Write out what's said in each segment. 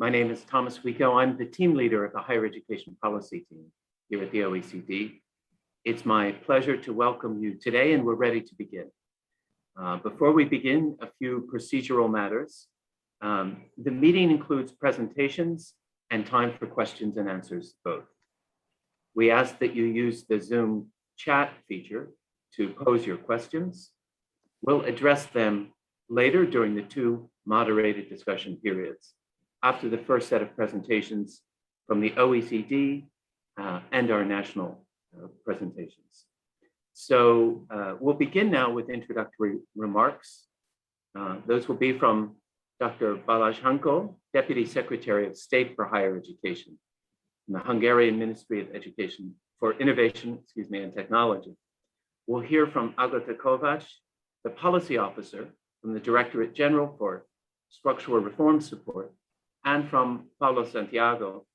My name is Thomas Wieko. I'm the team leader of the higher education policy team here at the OECD. It's my pleasure to welcome you today, and we're ready to begin. Before we begin, a few procedural matters. The meeting includes presentations and time for questions and answers both. We ask that you use the Zoom chat feature to pose your questions. We'll address them later during the two moderated discussion periods, after the first set of presentations from the OECD and our national presentations. So we'll begin now with introductory remarks. Those will be from Dr. Balázs Hanko, Deputy Secretary of State for Higher Education in the Hungarian Ministry of Education for Innovation, and Technology. We'll hear from Agata Kovács, the Policy Officer from the Directorate General for Structural Reform Support, and from Paulo Santiago,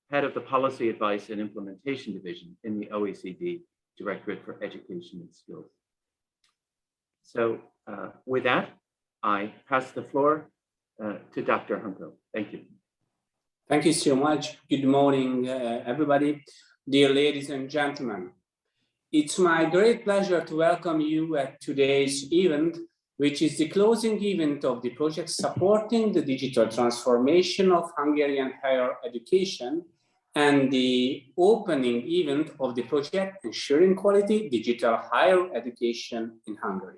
Head of the Policy Advice and Implementation Division in the OECD Directorate for Education and Skills. So with that, I pass the floor to Dr. Hanko. Thank you. Thank you so much. Good morning, everybody. Dear ladies and gentlemen, it's my great pleasure to welcome you at today's event, which is the closing event of the project supporting the digital transformation of Hungarian higher education and the opening event of the project ensuring quality digital higher education in Hungary.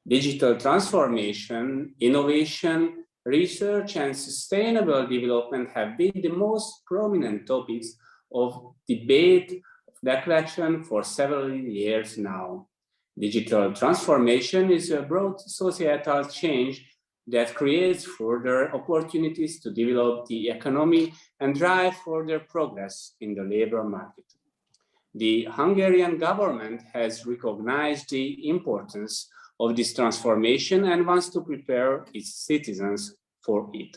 Digital transformation, innovation, research, and sustainable development have been the most prominent topics of debate, reflection for several years now. Digital transformation is a broad societal change that creates further opportunities to develop the economy and drive further progress in the labor market. The Hungarian government has recognized the importance of this transformation and wants to prepare its citizens for it.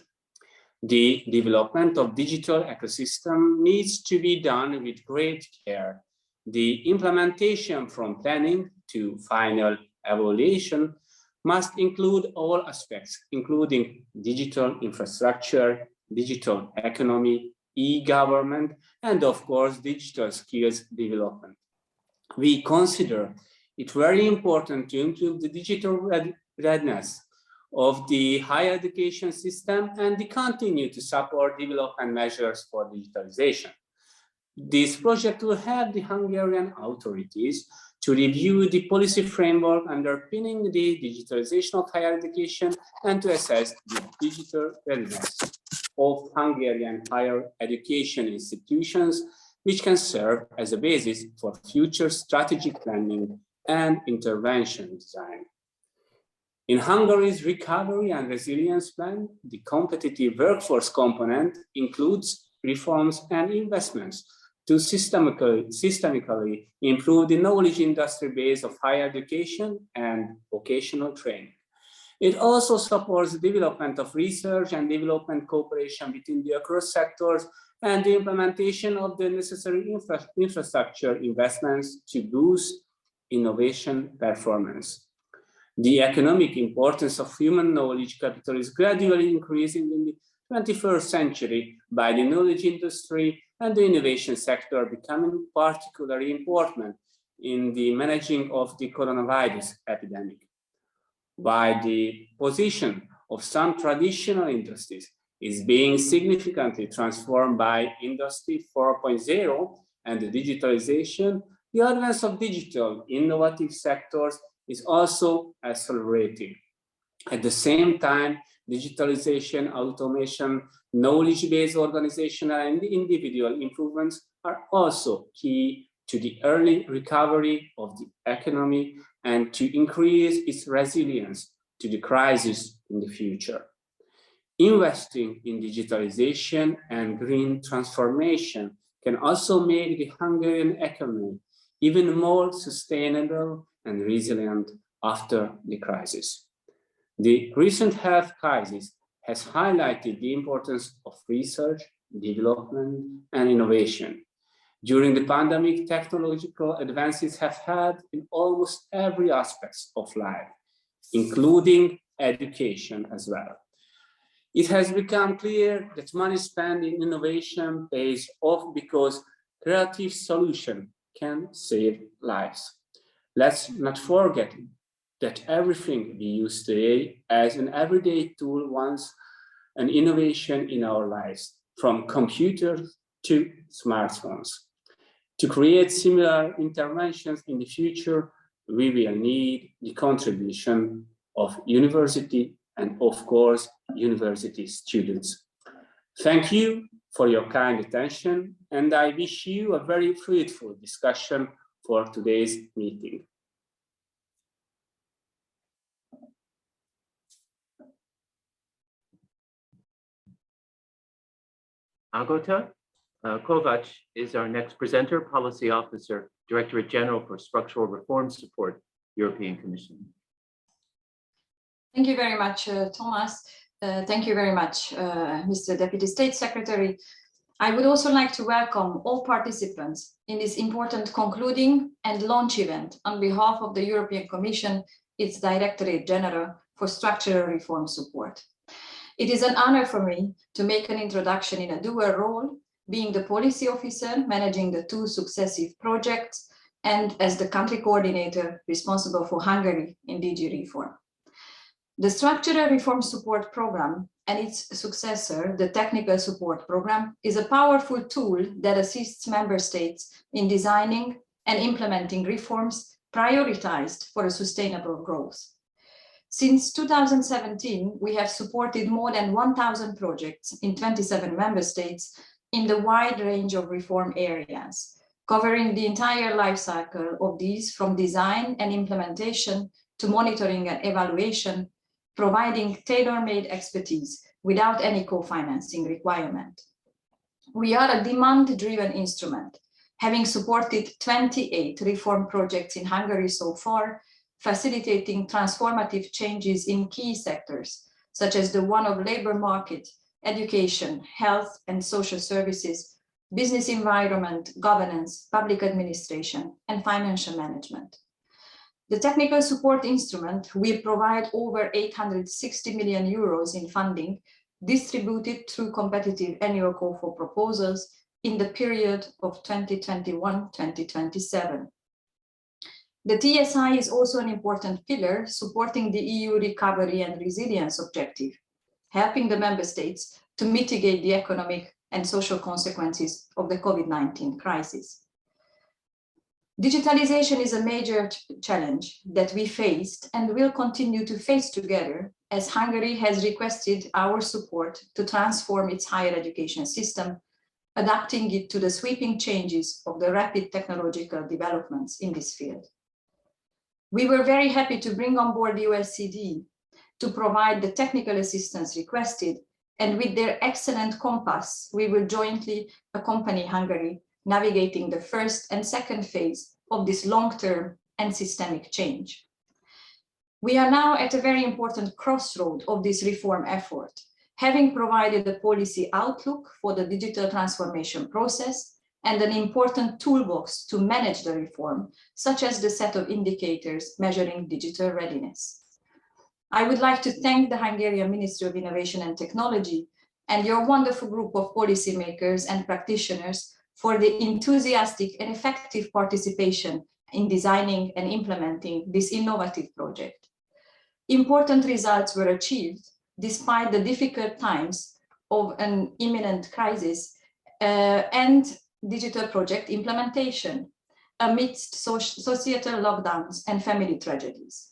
The development of digital ecosystem needs to be done with great care. The implementation from planning to final evaluation must include all aspects, including digital infrastructure, digital economy, e-government, and of course, digital skills development. We consider it very important to improve the digital readiness of the higher education system and continue to support development measures for digitalization. This project will help the Hungarian authorities to review the policy framework underpinning the digitalization of higher education and to assess the digital readiness of Hungarian higher education institutions, which can serve as a basis for future strategic planning and intervention design. In Hungary's recovery and resilience plan, the competitive workforce component includes reforms and investments to systemically improve the knowledge industry base of higher education and vocational training. It also supports the development of research and development cooperation between the across sectors and the implementation of the necessary infrastructure investments to boost innovation performance. The economic importance of human knowledge capital is gradually increasing in the 21st century by the knowledge industry and the innovation sector becoming particularly important in the managing of the coronavirus epidemic. While the position of some traditional industries is being significantly transformed by Industry 4.0 and the digitalization, the advance of digital innovative sectors is also accelerating. At the same time, digitalization, automation, knowledge-based organizational and individual improvements are also key to the early recovery of the economy and to increase its resilience to the crisis in the future. Investing in digitalization and green transformation can also make the Hungarian economy even more sustainable and resilient after the crisis. The recent health crisis has highlighted the importance of research, development, and innovation. During the pandemic, technological advances have helped in almost every aspect of life, including education as well. It has become clear that money spent in innovation pays off because creative solution can save lives. Let's not forget that everything we use today as an everyday tool wants an innovation in our lives, from computers to smartphones. To create similar interventions in the future, we will need the contribution of university and, of course, university students. Thank you for your kind attention, and I wish you a very fruitful discussion for today's meeting. Agota Kovac is our next presenter, Policy Officer, Directorate General for Structural Reform Support, European Commission. Thank you very much, Thomas. Thank you very much, Mr. Deputy State Secretary. I would also like to welcome all participants in this important concluding and launch event on behalf of the European Commission, its Directorate General for Structural Reform Support. It is an honor for me to make an introduction in a dual role, being the policy officer managing the two successive projects and as the country coordinator responsible for Hungary in DG reform. The Structural Reform Support Program and its successor, the Technical Support Program, is a powerful tool that assists member states in designing and implementing reforms prioritized for a sustainable growth. Since 2017, we have supported more than 1,000 projects in 27 member states in the wide range of reform areas, covering the entire life cycle of these from design and implementation to monitoring and evaluation, providing tailor-made expertise without any co-financing requirement. We are a demand-driven instrument, having supported 28 reform projects in Hungary so far, facilitating transformative changes in key sectors, such as the one of labor market, education, health and social services, business environment, governance, public administration, and financial management. The technical support instrument will provide over 860 million euros in funding distributed through competitive annual call for proposals in the period of 2021-2027. The TSI is also an important pillar supporting the EU recovery and resilience objective, helping the member states to mitigate the economic and social consequences of the COVID-19 crisis. Digitalisation is a major challenge that we faced and will continue to face together, as Hungary has requested our support to transform its higher education system, adapting it to the sweeping changes of the rapid technological developments in this field. We were very happy to bring on board the OECD to provide the technical assistance requested, and with their excellent compass, we will jointly accompany Hungary navigating the first and second phase of this long-term and systemic change. We are now at a very important crossroad of this reform effort, having provided a policy outlook for the digital transformation process and an important toolbox to manage the reform, such as the set of indicators measuring digital readiness. I would like to thank the Hungarian Ministry of Innovation and Technology and your wonderful group of policymakers and practitioners for the enthusiastic and effective participation in designing and implementing this innovative project. Important results were achieved despite the difficult times of an imminent crisis and digital project implementation amidst societal lockdowns and family tragedies.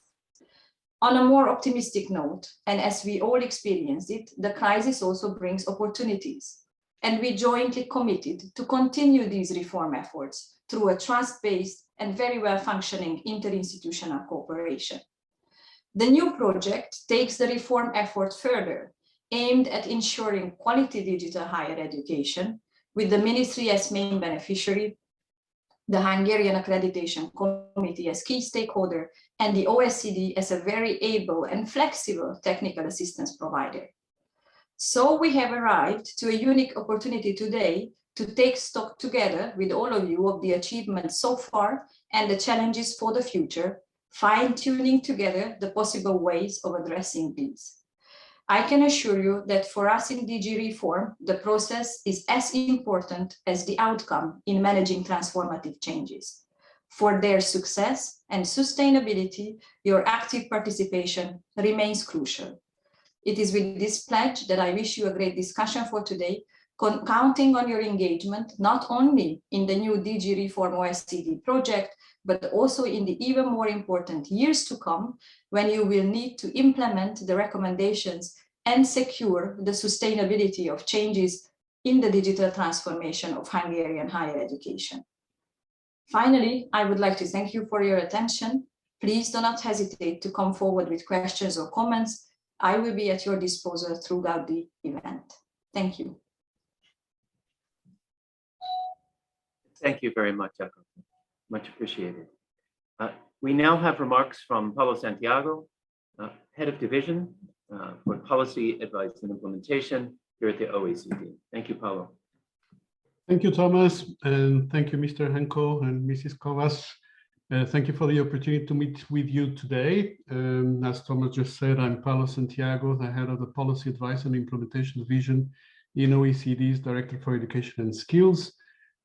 On a more optimistic note, and as we all experienced it, the crisis also brings opportunities, and we jointly committed to continue these reform efforts through a trust-based and very well-functioning interinstitutional cooperation. The new project takes the reform effort further, aimed at ensuring quality digital higher education, with the Ministry as main beneficiary, the Hungarian Accreditation Committee as key stakeholder, and the OECD as a very able and flexible technical assistance provider. So we have arrived to a unique opportunity today to take stock together with all of you of the achievements so far and the challenges for the future, fine-tuning together the possible ways of addressing these. I can assure you that for us in DG Reform, the process is as important as the outcome in managing transformative changes. For their success and sustainability, your active participation remains crucial. It is with this pledge that I wish you a great discussion for today, counting on your engagement, not only in the new DG Reform OECD project, but also in the even more important years to come, when you will need to implement the recommendations and secure the sustainability of changes in the digital transformation of Hungarian higher education. Finally, I would like to thank you for your attention. Please do not hesitate to come forward with questions or comments. I will be at your disposal throughout the event. Thank you. Thank you very much, Eko. Much appreciated. We now have remarks from Paulo Santiago, Head of Division for Policy Advice and Implementation here at the OECD. Thank you, Paulo. Thank you, Thomas, and thank you, Mr. Henko and Mrs. Kovács. Thank you for the opportunity to meet with you today. As Thomas just said, I'm Paulo Santiago, the Head of the Policy Advice and Implementation Division in OECD's Director for Education and Skills,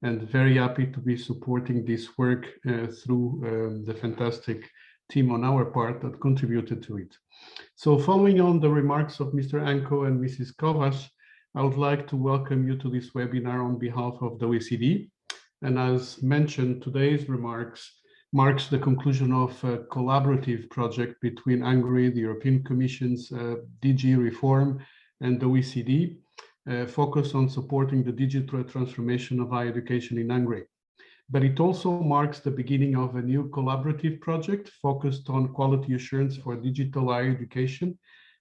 and very happy to be supporting this work through the fantastic team on our part that contributed to it. So following on the remarks of Mr. Henko and Mrs. Kovács, I would like to welcome you to this webinar on behalf of the OECD. And as mentioned, today's remarks marks the conclusion of a collaborative project between Hungary, the European Commission's DG Reform, and the OECD, focused on supporting the digital transformation of higher education in Hungary. But it also marks the beginning of a new collaborative project focused on quality assurance for digital higher education,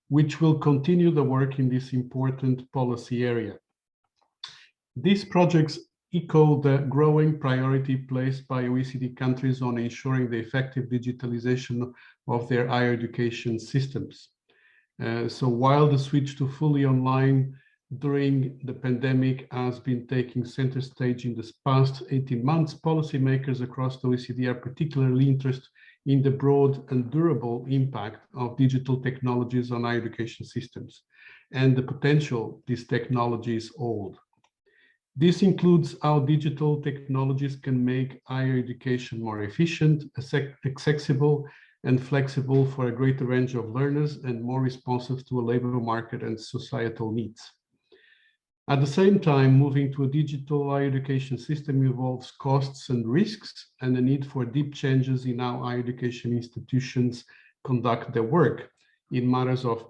which will continue the work in this important policy area. These projects echo the growing priority placed by OECD countries on ensuring the effective digitalization of their higher education systems. So while the switch to fully online during the pandemic has been taking center stage in the past 18 months, policymakers across the OECD are particularly interested in the broad and durable impact of digital technologies on higher education systems and the potential these technologies hold. This includes how digital technologies can make higher education more efficient, accessible, and flexible for a greater range of learners and more responsive to a labor market and societal needs. At the same time, moving to a digital higher education system involves costs and risks and the need for deep changes in how higher education institutions conduct their work in matters of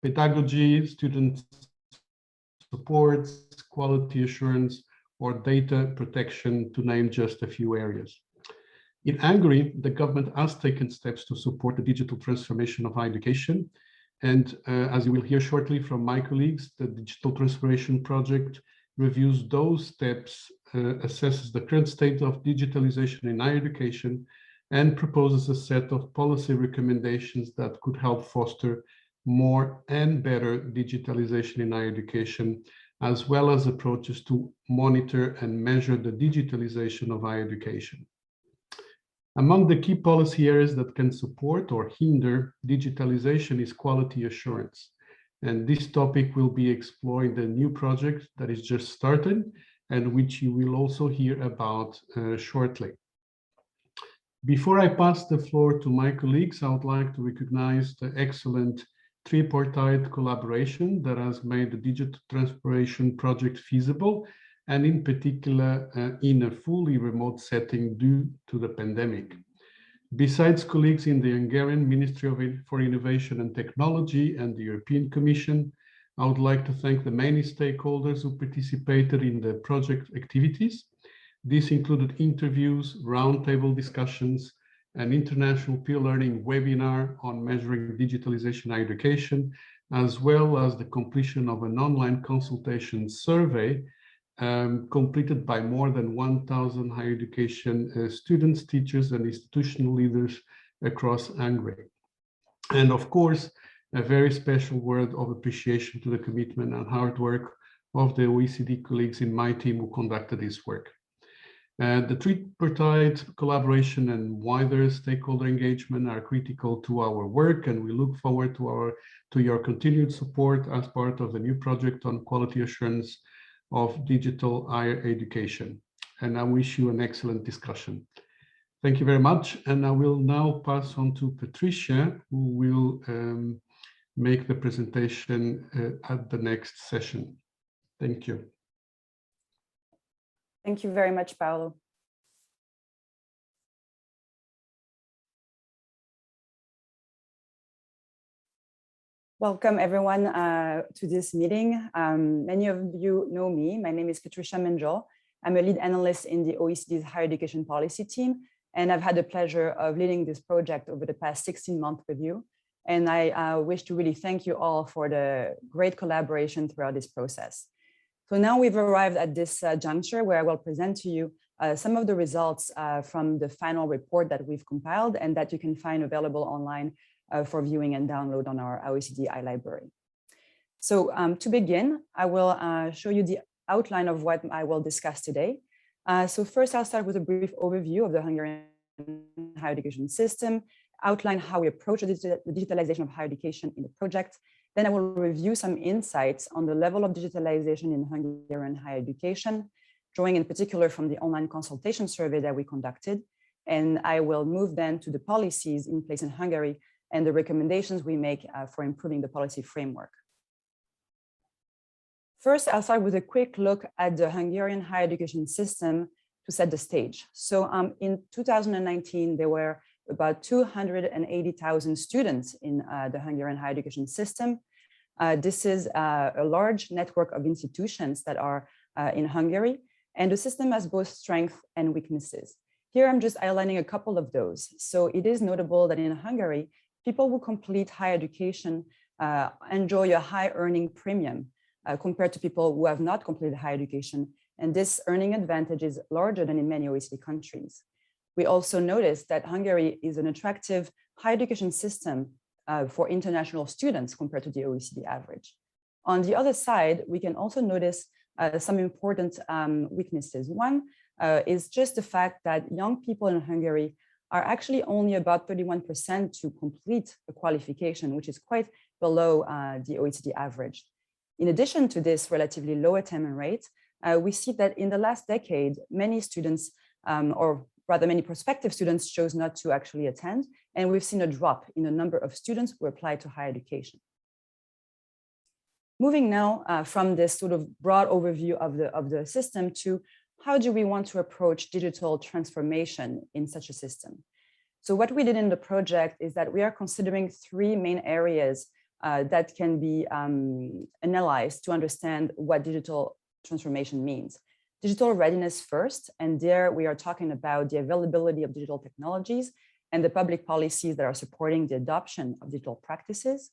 pedagogy, student support, quality assurance, or data protection, to name just a few areas. In Hungary, the government has taken steps to support the digital transformation of higher education. And as you will hear shortly from my colleagues, the Digital Transformation Project reviews those steps, assesses the current state of digitalization in higher education, and proposes a set of policy recommendations that could help foster more and better digitalization in higher education, as well as approaches to monitor and measure the digitalization of higher education. Among the key policy areas that can support or hinder digitalization is quality assurance. And this topic will be explored in the new project that is just started and which you will also hear about shortly. Before I pass the floor to my colleagues, I would like to recognize the excellent tripartite collaboration that has made the Digital Transformation Project feasible, and in particular in a fully remote setting due to the pandemic. Besides colleagues in the Hungarian Ministry for Innovation and Technology and the European Commission, I would like to thank the many stakeholders who participated in the project activities. This included interviews, roundtable discussions, an international peer learning webinar on measuring digitalization in education, as well as the completion of an online consultation survey completed by more than 1,000 higher education students, teachers, and institutional leaders across Hungary. And of course, a very special word of appreciation to the commitment and hard work of the OECD colleagues in my team who conducted this work. The tripartite collaboration and wider stakeholder engagement are critical to our work, and we look forward to your continued support as part of the new project on quality assurance of digital higher education. And I wish you an excellent discussion. Thank you very much. And I will now pass on to Patricia, who will make the presentation at the next session. Thank you. Thank you very much, Paolo. Welcome everyone to this meeting. Many of you know me. My name is Patricia Menjol. I'm a lead analyst in the OECD's higher education policy team, and I've had the pleasure of leading this project over the past 16 months with you. And I wish to really thank you all for the great collaboration throughout this process. So now we've arrived at this juncture where I will present to you some of the results from the final report that we've compiled and that you can find available online for viewing and download on our OECD iLibrary. So to begin, I will show you the outline of what I will discuss today. So first, I'll start with a brief overview of the Hungarian higher education system, outline how we approach the digitalization of higher education in the project. Then I will review some insights on the level of digitalization in Hungarian higher education, drawing in particular from the online consultation survey that we conducted. And I will move then to the policies in place in Hungary and the recommendations we make for improving the policy framework. First, I'll start with a quick look at the Hungarian higher education system to set the stage. So in 2019, there were about 280,000 students in the Hungarian higher education system. This is a large network of institutions that are in Hungary, and the system has both strengths and weaknesses. Here, I'm just outlining a couple of those. So it is notable that in Hungary, people who complete higher education enjoy a high earning premium compared to people who have not completed higher education. And this earning advantage is larger than in many OECD countries. We also noticed that Hungary is an attractive higher education system for international students compared to the OECD average. On the other side, we can also notice some important weaknesses. One is just the fact that young people in Hungary are actually only about 31% to complete a qualification, which is quite below the OECD average. In addition to this relatively low attainment rate, we see that in the last decade, many students, or rather many prospective students, chose not to actually attend, and we've seen a drop in the number of students who apply to higher education. Moving now from this sort of broad overview of the system to how do we want to approach digital transformation in such a system? So what we did in the project is that we are considering three main areas that can be analyzed to understand what digital transformation means. Digital readiness first, and there we are talking about the availability of digital technologies and the public policies that are supporting the adoption of digital practices.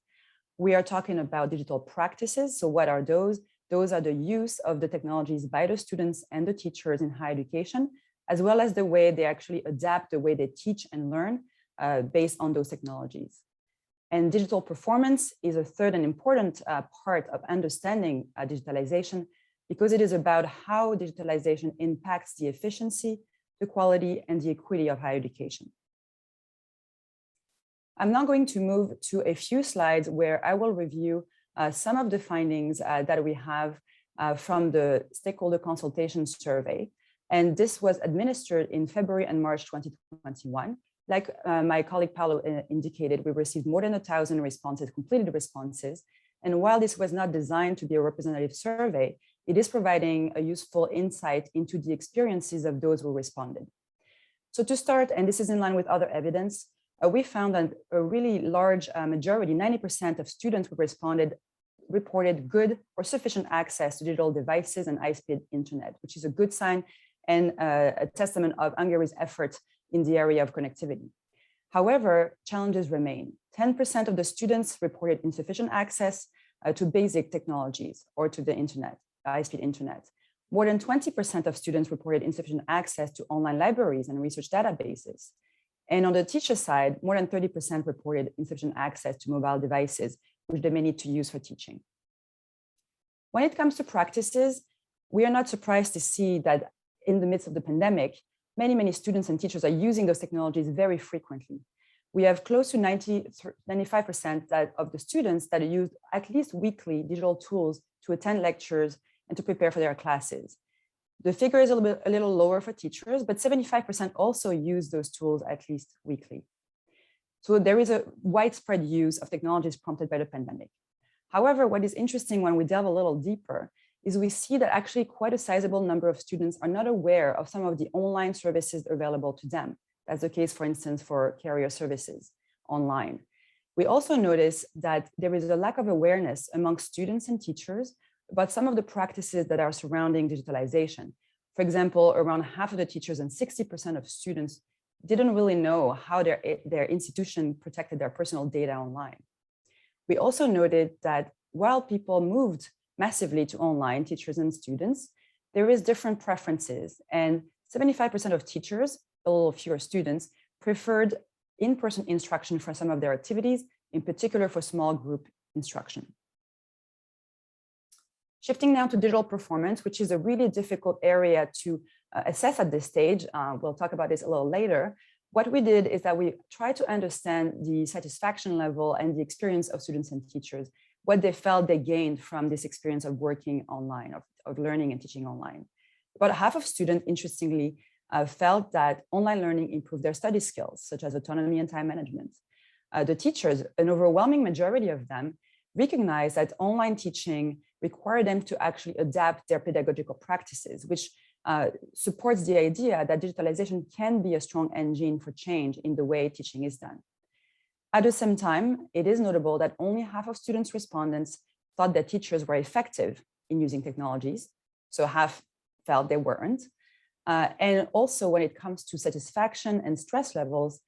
We are talking about digital practices. So what are those? Those are the use of the technologies by the students and the teachers in higher education, as well as the way they actually adapt the way they teach and learn based on those technologies. And digital performance is a third and important part of understanding digitalization, because it is about how digitalization impacts the efficiency, the quality, and the equity of higher education. I'm now going to move to a few slides where I will review some of the findings that we have from the stakeholder consultation survey. And this was administered in February and March 2021. Like my colleague Paolo indicated, we received more than 1,000 responses, completed responses. And while this was not designed to be a representative survey, it is providing a useful insight into the experiences of those who responded. So to start, and this is in line with other evidence, we found that a really large majority, 90% of students who responded, reported good or sufficient access to digital devices and high-speed internet, which is a good sign and a testament of Hungary's efforts in the area of connectivity. However, challenges remain. 10% of the students reported insufficient access to basic technologies or to the internet, high-speed internet. More than 20% of students reported insufficient access to online libraries and research databases. And on the teacher side, more than 30% reported insufficient access to mobile devices, which they may need to use for teaching. When it comes to practices, we are not surprised to see that in the midst of the pandemic, many students and teachers are using those technologies very frequently. We have close to 95% of the students that use at least weekly digital tools to attend lectures and to prepare for their classes. The figure is a little lower for teachers, but 75% also use those tools at least weekly. So there is a widespread use of technologies prompted by the pandemic. However, what is interesting when we delve a little deeper is we see that actually quite a sizable number of students are not aware of some of the online services available to them. That's the case, for instance, for carrier services online. We also notice that there is a lack of awareness among students and teachers about some of the practices that are surrounding digitalization. For example, around half of the teachers and 60% of students didn't really know how their institution protected their personal data online. We also noted that while people moved massively to online, teachers and students, there is different preferences, and 75% of teachers, a little fewer students, preferred in-person instruction for some of their activities, in particular for small group instruction. Shifting now to digital performance, which is a really difficult area to assess at this stage. We'll talk about this a little later. What we did is that we tried to understand the satisfaction level and the experience of students and teachers, what they felt they gained from this experience of working online, of learning and teaching online. About half of students, interestingly, felt that online learning improved their study skills, such as autonomy and time management. The teachers, an overwhelming majority of them, recognized that online teaching required them to actually adapt their pedagogical practices, which supports the idea that digitalization can be a strong engine for change in the way teaching is done. At the same time, it is notable that only half of students respondents thought that teachers were effective in using technologies, so half felt they weren't. And also when it comes to satisfaction and stress levels,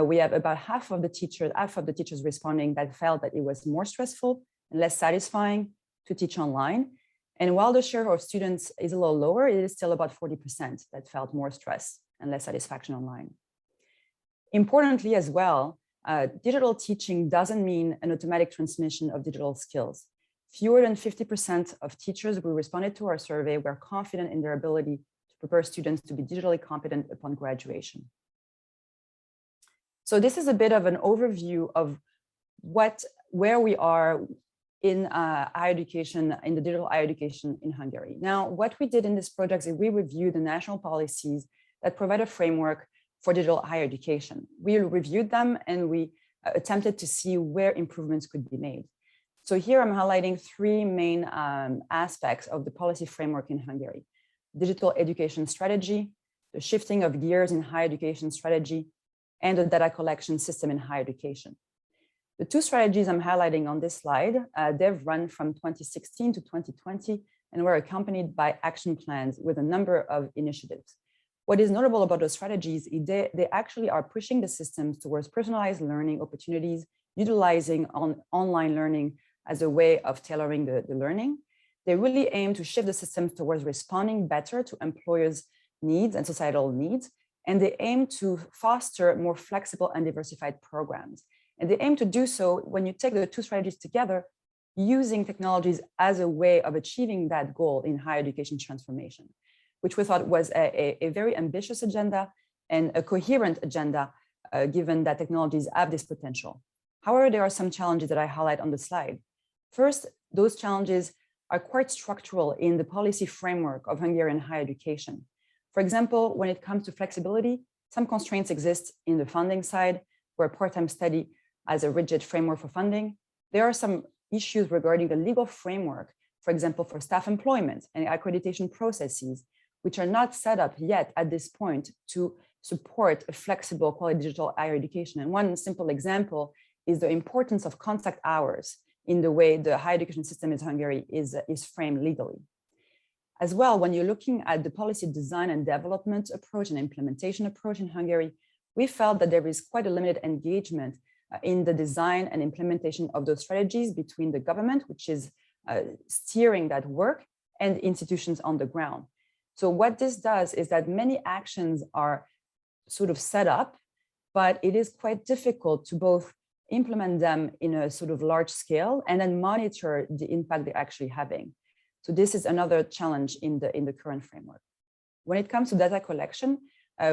we have about half of the teachers responding that felt that it was more stressful and less satisfying to teach online. And while the share of students is a little lower, it is still about 40% that felt more stress and less satisfaction online. Importantly as well, digital teaching doesn't mean an automatic transmission of digital skills. Fewer than 50% of teachers who responded to our survey were confident in their ability to prepare students to be digitally competent upon graduation. So this is a bit of an overview of where we are in higher education, in the digital higher education in Hungary. Now, what we did in this project is we reviewed the national policies that provide a framework for digital higher education. We reviewed them and we attempted to see where improvements could be made. So here I'm highlighting three main aspects of the policy framework in Hungary: digital education strategy, the shifting of gears in higher education strategy, and the data collection system in higher education. The two strategies I'm highlighting on this slide, they've run from 2016 to 2020 and were accompanied by action plans with a number of initiatives. What is notable about those strategies is they actually are pushing the systems towards personalized learning opportunities, utilizing online learning as a way of tailoring the learning. They really aim to shift the systems towards responding better to employers' needs and societal needs, and they aim to foster more flexible and diversified programs. And they aim to do so when you take the two strategies together, using technologies as a way of achieving that goal in higher education transformation, which we thought was a very ambitious agenda and a coherent agenda, given that technologies have this potential. However, there are some challenges that I highlight on the slide. First, those challenges are quite structural in the policy framework of Hungarian higher education. For example, when it comes to flexibility, some constraints exist in the funding side, where part-time study as a rigid framework for funding. There are some issues regarding the legal framework, for example, for staff employment and accreditation processes, which are not set up yet at this point to support a flexible quality digital higher education. And one simple example is the importance of contact hours in the way the higher education system in Hungary is framed legally. As well, when you're looking at the policy design and development approach and implementation approach in Hungary, we felt that there is quite a limited engagement in the design and implementation of those strategies between the government, which is steering that work, and institutions on the ground. So what this does is that many actions are sort of set up, but it is quite difficult to both implement them in a sort of large scale and then monitor the impact they're actually having. So this is another challenge in the current framework. When it comes to data collection,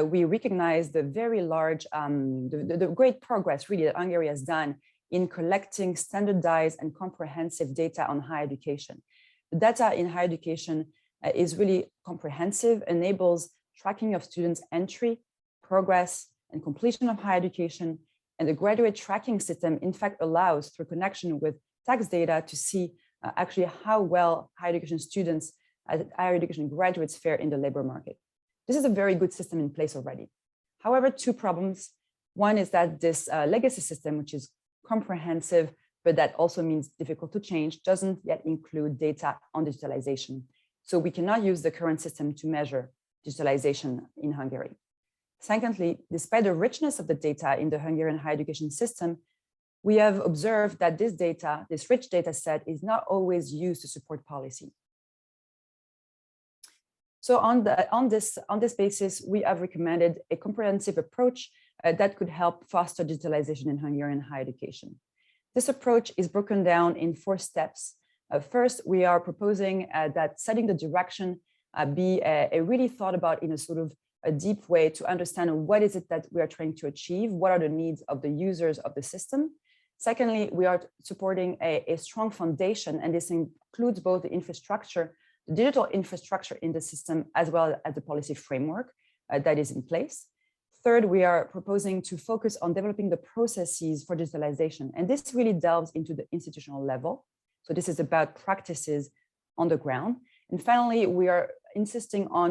we recognize the very large, the great progress really that Hungary has done in collecting standardized and comprehensive data on higher education. The data in higher education is really comprehensive, enables tracking of students' entry, progress, and completion of higher education. And the graduate tracking system, in fact, allows, through connection with tax data, to see actually how well higher education students, higher education graduates fare in the labor market. This is a very good system in place already. However, two problems. One is that this legacy system, which is comprehensive, but that also means difficult to change, doesn't yet include data on digitalization. So we cannot use the current system to measure digitalization in Hungary. Secondly, despite the richness of the data in the Hungarian higher education system, we have observed that this data, this rich data set, is not always used to support policy. So on this basis, we have recommended a comprehensive approach that could help foster digitalization in Hungarian higher education. This approach is broken down in 4 steps. First, we are proposing that setting the direction be really thought about in a sort of a deep way to understand what is it that we are trying to achieve, what are the needs of the users of the system. Secondly, we are supporting a strong foundation, and this includes both the infrastructure, the digital infrastructure in the system, as well as the policy framework that is in place. Third, we are proposing to focus on developing the processes for digitalization, and this really delves into the institutional level. So this is about practices on the ground. And finally, we are insisting on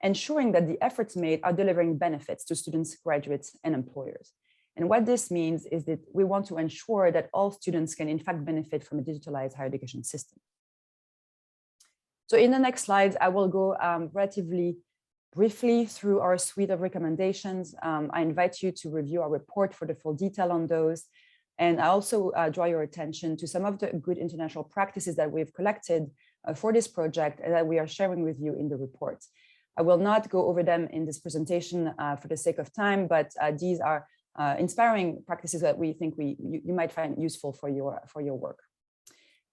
ensuring that the efforts made are delivering benefits to students, graduates, and employers. And what this means is that we want to ensure that all students can in fact benefit from a digitalized higher education system. So in the next slides, I will go relatively briefly through our suite of recommendations. I invite you to review our report for the full detail on those. And I also draw your attention to some of the good international practices that we've collected for this project and that we are sharing with you in the report. I will not go over them in this presentation for the sake of time, but these are inspiring practices that we think you might find useful for your work.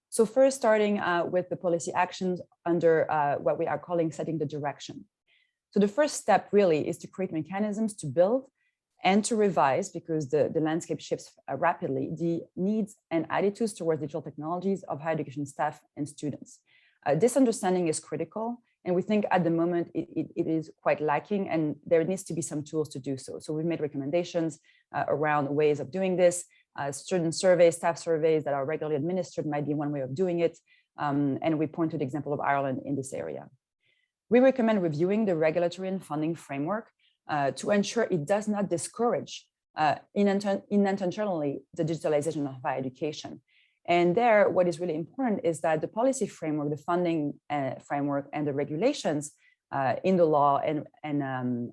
So first, starting with the policy actions under what we are calling setting the direction. So the first step really is to create mechanisms to build and to revise, because the landscape shifts rapidly, the needs and attitudes towards digital technologies of higher education staff and students. This understanding is critical, and we think at the moment it is quite lacking, and there needs to be some tools to do so. So we've made recommendations around ways of doing this. Student surveys, staff surveys that are regularly administered might be one way of doing it, and we point to the example of Ireland in this area. We recommend reviewing the regulatory and funding framework to ensure it does not discourage unintentionally the digitalization of higher education. And there, what is really important is that the policy framework, the funding framework, and the regulations in the law and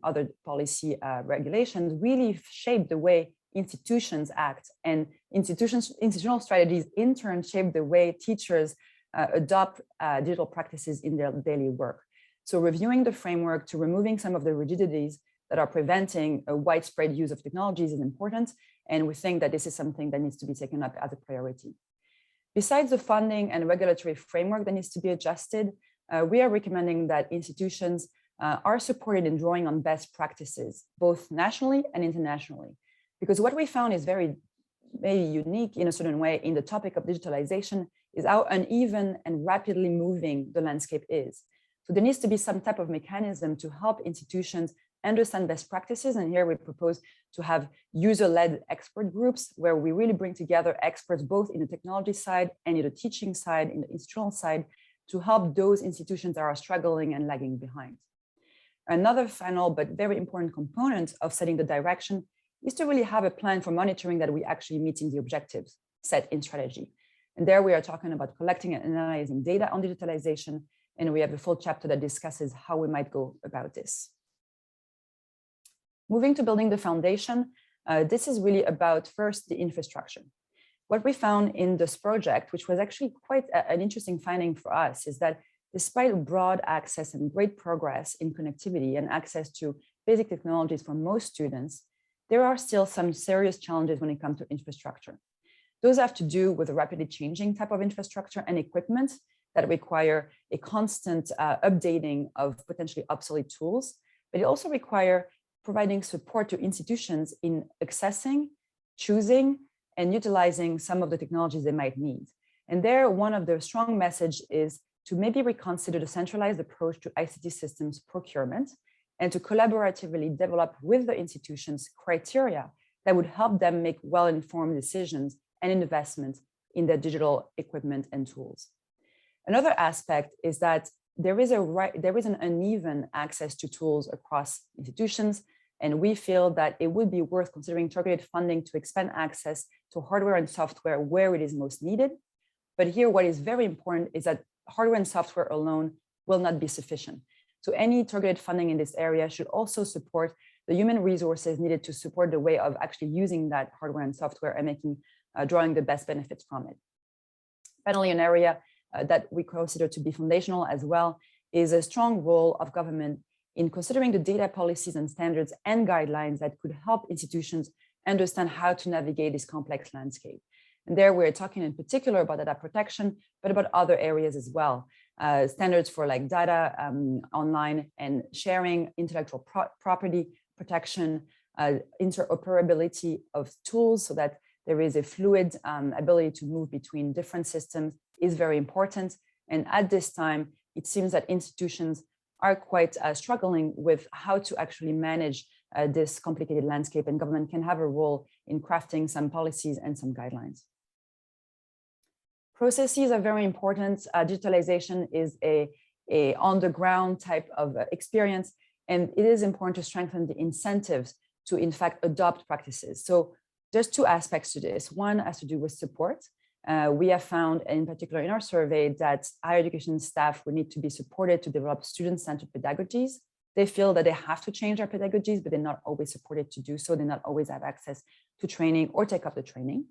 other policy regulations really shape the way institutions act, and institutional strategies in turn shape the way teachers adopt digital practices in their daily work. So reviewing the framework to removing some of the rigidities that are preventing a widespread use of technologies is important, and we think that this is something that needs to be taken up as a priority. Besides the funding and regulatory framework that needs to be adjusted, we are recommending that institutions are supported in drawing on best practices, both nationally and internationally. Because what we found is very unique in a certain way in the topic of digitalization is how uneven and rapidly moving the landscape is. So there needs to be some type of mechanism to help institutions understand best practices. And here we propose to have user-led expert groups where we really bring together experts both in the technology side and in the teaching side, in the institutional side, to help those institutions that are struggling and lagging behind. Another final but very important component of setting the direction is to really have a plan for monitoring that we actually meeting the objectives set in strategy. And there we are talking about collecting and analyzing data on digitalization, and we have a full chapter that discusses how we might go about this. Moving to building the foundation, this is really about first the infrastructure. What we found in this project, which was actually quite an interesting finding for us, is that despite broad access and great progress in connectivity and access to basic technologies for most students, there are still some serious challenges when it comes to infrastructure. Those have to do with a rapidly changing type of infrastructure and equipment, that require a constant updating of potentially obsolete tools, but it also requires providing support to institutions in accessing, choosing, and utilizing some of the technologies they might need. And there, one of the strong message is to maybe reconsider the centralized approach to ICT systems procurement and to collaboratively develop with the institutions criteria that would help them make well-informed decisions and investments in their digital equipment and tools. Another aspect is that there is an uneven access to tools across institutions, and we feel that it would be worth considering targeted funding to expand access to hardware and software where it is most needed. But here, what is very important is that hardware and software alone will not be sufficient. So any targeted funding in this area should also support the human resources needed to support the way of actually using that hardware and software and drawing the best benefits from it. Finally, an area that we consider to be foundational as well is a strong role of government in considering the data policies and standards and guidelines that could help institutions understand how to navigate this complex landscape. And there we're talking in particular about data protection, but about other areas as well. Standards for like data online and sharing, intellectual property protection, interoperability of tools so that there is a fluid ability to move between different systems is very important. And at this time, it seems that institutions are quite struggling with how to actually manage this complicated landscape, and government can have a role in crafting some policies and some guidelines. Processes are very important. Digitalization is a on-the-ground type of experience, and it is important to strengthen the incentives to, in fact, adopt practices. So there's two aspects to this. One has to do with support. We have found, in particular in our survey, that higher education staff would need to be supported to develop student-centered pedagogies. They feel that they have to change their pedagogies, but they're not always supported to do so. They not always have access to training or take up the training.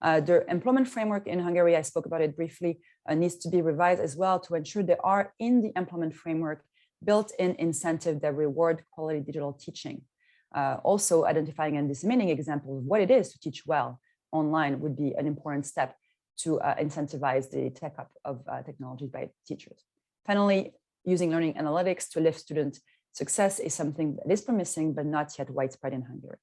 The employment framework in Hungary, I spoke about it briefly, needs to be revised as well to ensure there are in the employment framework built-in incentives that reward quality digital teaching. Also identifying and disseminating examples of what it is to teach well online would be an important step to incentivize the take-up of technology by teachers. Finally, using learning analytics to lift student success is something that is promising, but not yet widespread in Hungary.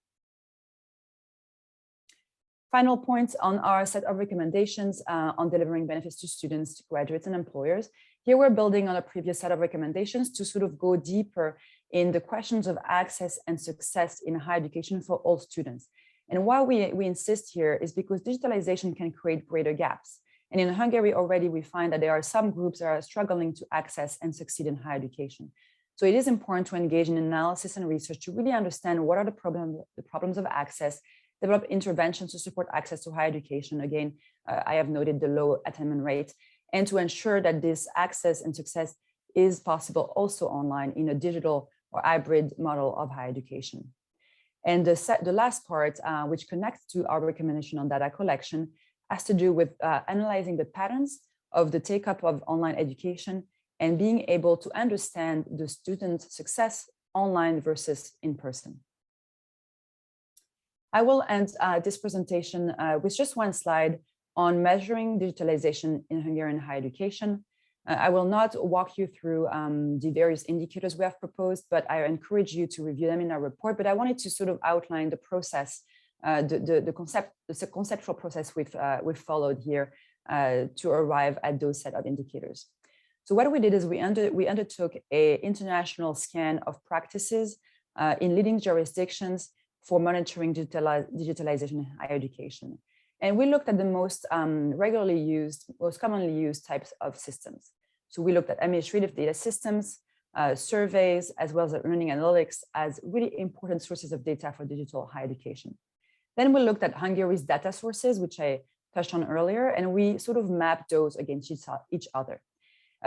Final points on our set of recommendations on delivering benefits to students, graduates, and employers. Here we're building on a previous set of recommendations to sort of go deeper in the questions of access and success in higher education for all students. And why we insist here is because digitalization can create greater gaps. And in Hungary already, we find that there are some groups that are struggling to access and succeed in higher education. So it is important to engage in analysis and research to really understand what are the problems of access, develop interventions to support access to higher education. Again, I have noted the low attainment rate, and to ensure that this access and success is possible also online in a digital or hybrid model of higher education. And the last part, which connects to our recommendation on data collection, has to do with analyzing the patterns of the take-up of online education and being able to understand the student success online versus in person. I will end this presentation with just one slide on measuring digitalization in Hungarian higher education. I will not walk you through the various indicators we have proposed, but I encourage you to review them in our report. But I wanted to sort of outline the process, the conceptual process we've followed here to arrive at those set of indicators. So what we did is we undertook an international scan of practices in leading jurisdictions for monitoring digitalization in higher education. And we looked at the most commonly used types of systems. So we looked at administrative data systems, surveys, as well as learning analytics as really important sources of data for digital higher education. Then we looked at Hungary's data sources, which I touched on earlier, and we sort of mapped those against each other.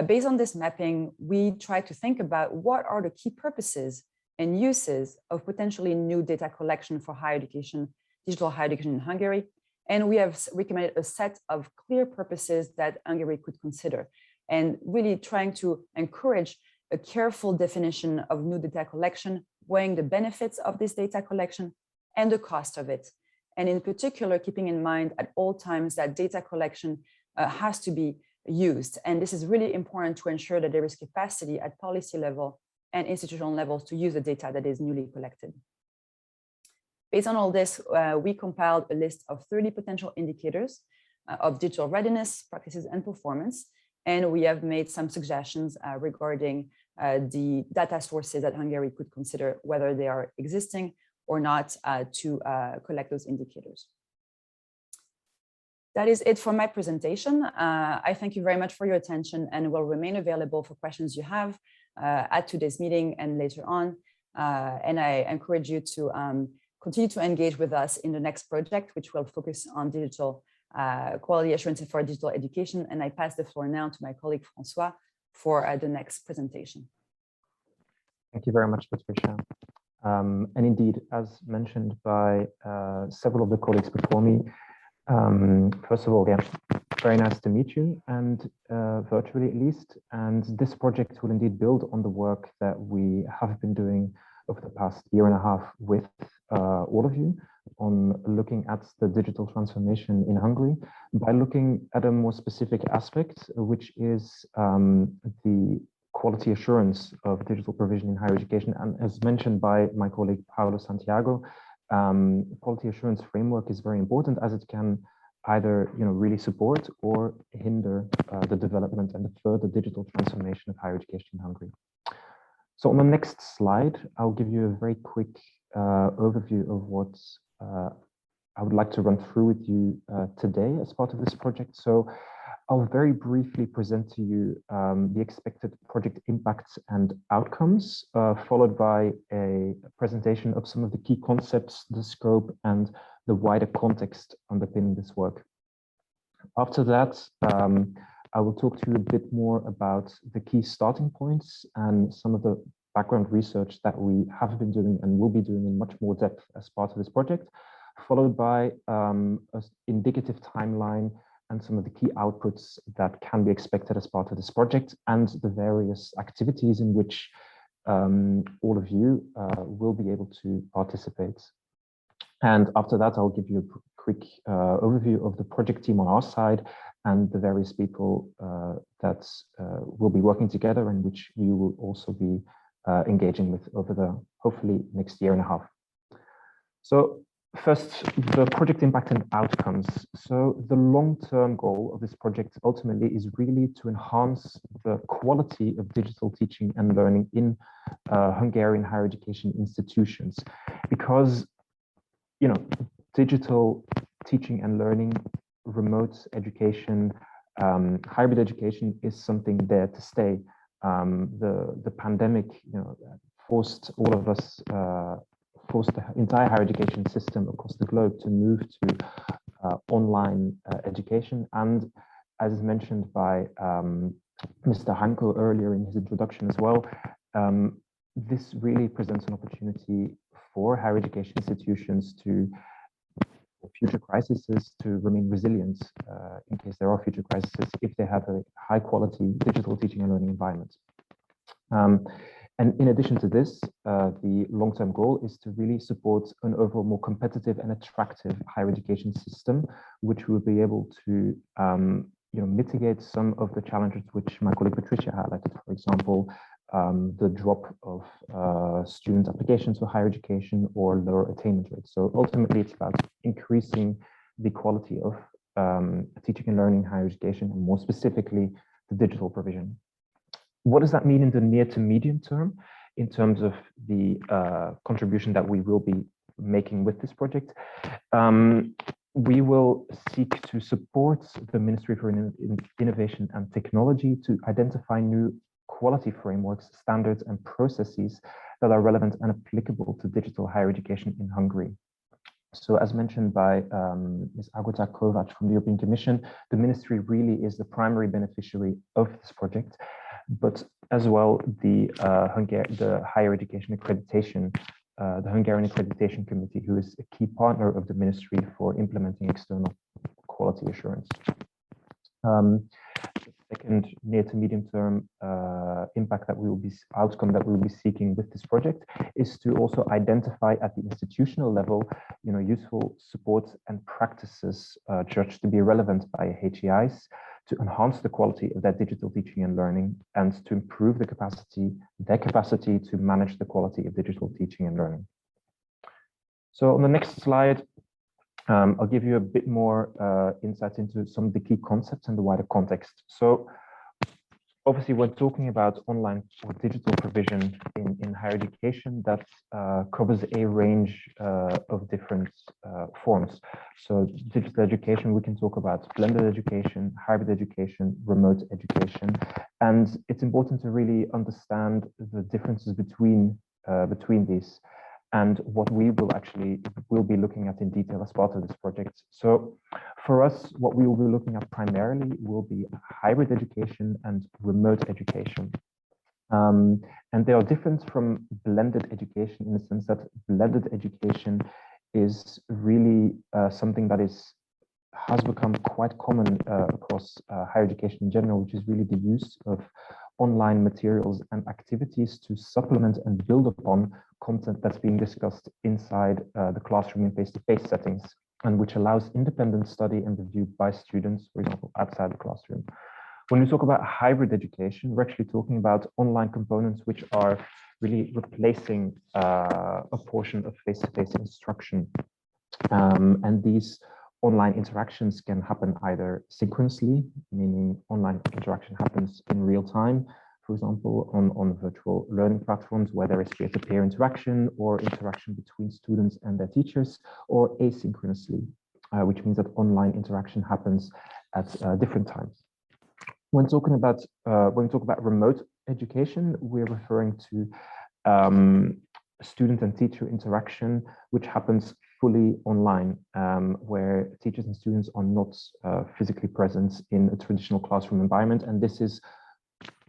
Based on this mapping, we tried to think about what are the key purposes and uses of potentially new data collection for higher education, digital higher education in Hungary. And we have recommended a set of clear purposes that Hungary could consider, and really trying to encourage a careful definition of new data collection, weighing the benefits of this data collection and the cost of it. And in particular, keeping in mind at all times that data collection has to be used. And this is really important to ensure that there is capacity at policy level and institutional levels to use the data that is newly collected. Based on all this, we compiled a list of 30 potential indicators of digital readiness, practices, and performance. And we have made some suggestions regarding the data sources that Hungary could consider, whether they are existing or not, to collect those indicators. That is it for my presentation. I thank you very much for your attention and will remain available for questions you have at today's meeting and later on. And I encourage you to continue to engage with us in the next project, which will focus on digital quality assurance for digital education. And I pass the floor now to my colleague François for the next presentation. Thank you very much, Patricia. And indeed, as mentioned by several of the colleagues before me, first of all, yeah, very nice to meet you, and virtually at least. And this project will indeed build on the work that we have been doing over the past year and a half with all of you on looking at the digital transformation in Hungary by looking at a more specific aspect, which is the quality assurance of digital provision in higher education. And as mentioned by my colleague Paulo Santiago, quality assurance framework is very important, as it can either really support or hinder the development and the further digital transformation of higher education in Hungary. So on the next slide, I'll give you a very quick overview of what I would like to run through with you today as part of this project. So I'll very briefly present to you the expected project impacts and outcomes, followed by a presentation of some of the key concepts, the scope, and the wider context underpinning this work. After that, I will talk to you a bit more about the key starting points and some of the background research that we have been doing and will be doing in much more depth as part of this project, followed by an indicative timeline and some of the key outputs that can be expected as part of this project, and the various activities in which all of you will be able to participate. And after that, I'll give you a quick overview of the project team on our side and the various people that will be working together and which you will also be engaging with over the hopefully next year and a half. So first, the project impact and outcomes. So the long-term goal of this project ultimately is really to enhance the quality of digital teaching and learning in Hungarian higher education institutions, because digital teaching and learning, remote education, hybrid education is something there to stay. The pandemic, forced all of us, forced the entire higher education system across the globe to move to online education. And as mentioned by Mr. Hanko earlier in his introduction as well, this really presents an opportunity for higher education institutions to, for future crises, to remain resilient in case there are future crises if they have a high quality digital teaching and learning environment. And in addition to this, the long-term goal is to really support an overall more competitive and attractive higher education system, which will be able to mitigate some of the challenges which my colleague Patricia highlighted, for example, the drop of student applications for higher education or lower attainment rates. So ultimately, it's about increasing the quality of teaching and learning in higher education, and more specifically, the digital provision. What does that mean in the near to medium term in terms of the contribution that we will be making with this project? We will seek to support the Ministry for Innovation and Technology to identify new quality frameworks, standards, and processes that are relevant and applicable to digital higher education in Hungary. So as mentioned by Ms. Agota Kovac from the European Commission, the Ministry really is the primary beneficiary of this project, but as well the higher education accreditation, the Hungarian Accreditation Committee, who is a key partner of the Ministry for implementing external quality assurance. Second near to medium term outcome that we will be seeking with this project is to also identify at the institutional level, useful support and practices judged to be relevant by HEIs to enhance the quality of their digital teaching and learning, and to improve their capacity to manage the quality of digital teaching and learning. So on the next slide, I'll give you a bit more insight into some of the key concepts and the wider context. So obviously, we're talking about online or digital provision in higher education that covers a range of different forms. So digital education, we can talk about blended education, hybrid education, remote education. And it's important to really understand the differences between these and what we will be looking at in detail as part of this project. So for us, what we will be looking at primarily will be hybrid education and remote education. And they are different from blended education in the sense that blended education is really something that has become quite common across higher education in general, which is really the use of online materials and activities to supplement and build upon content that's being discussed inside the classroom in face-to-face settings, and which allows independent study and review by students, for example, outside the classroom. When we talk about hybrid education, we're actually talking about online components which are really replacing a portion of face-to-face instruction. And these online interactions can happen either synchronously, meaning online interaction happens in real time, for example, on virtual learning platforms where there is peer-to-peer interaction or interaction between students and their teachers, or asynchronously, which means that online interaction happens at different times. When we talk about remote education, we're referring to student and teacher interaction, which happens fully online, where teachers and students are not physically present in a traditional classroom environment. And this is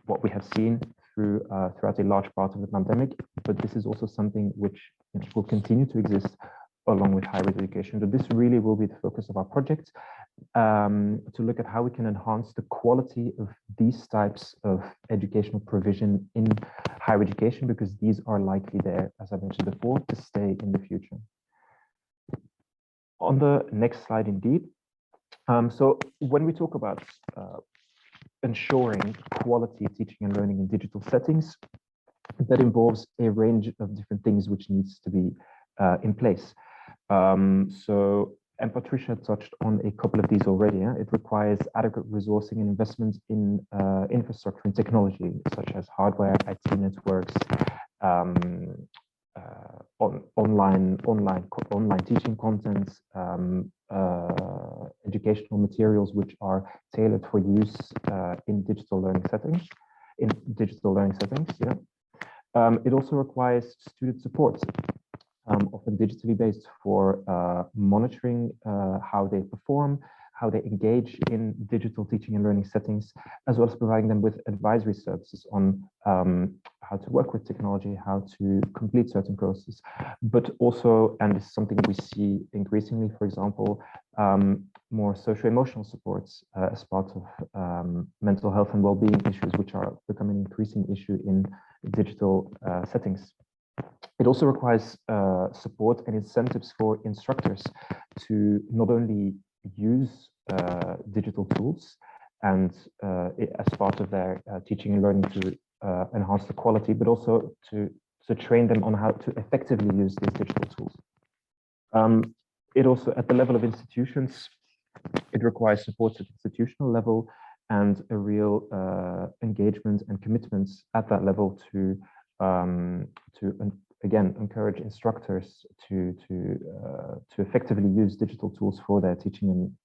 what we have seen throughout a large part of the pandemic, but this is also something which will continue to exist along with hybrid education. So this really will be the focus of our project, to look at how we can enhance the quality of these types of educational provision in higher education, because these are likely there, as I mentioned before, to stay in the future. On the next slide, indeed. So when we talk about ensuring quality teaching and learning in digital settings, that involves a range of different things which needs to be in place. And Patricia touched on a couple of these already. It requires adequate resourcing and investment in infrastructure and technology, such as hardware, IT networks, online teaching content, educational materials which are tailored for use in digital learning settings. It also requires student support, often digitally based, for monitoring how they perform, how they engage in digital teaching and learning settings, as well as providing them with advisory services on how to work with technology, how to complete certain processes, but also, and this is something we see increasingly, for example, more socio-emotional supports as part of mental health and well-being issues, which are becoming an increasing issue in digital settings. It also requires support and incentives for instructors to not only use digital tools and as part of their teaching and learning to enhance the quality, but also to train them on how to effectively use these digital tools. It also, at the level of institutions, it requires support at institutional level and a real engagement and commitments at that level to again encourage instructors to effectively use digital tools for their teaching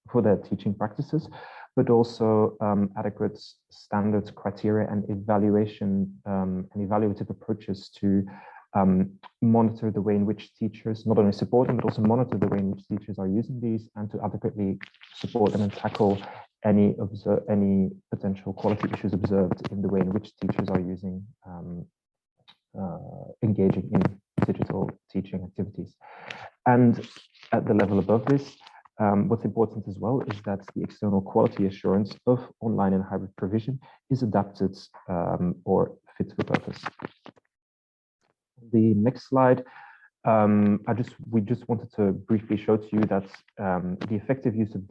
practices, but also adequate standards, criteria, and evaluation and evaluative approaches to monitor the way in which teachers not only support them, but also monitor the way in which teachers are using these, and to adequately support them and tackle any potential quality issues observed in the way in which teachers are using engaging in digital teaching activities. And at the level above this, what's important as well is that the external quality assurance of online and hybrid provision is adapted or fit for purpose. The next slide, we just wanted to briefly show to you that the effective use of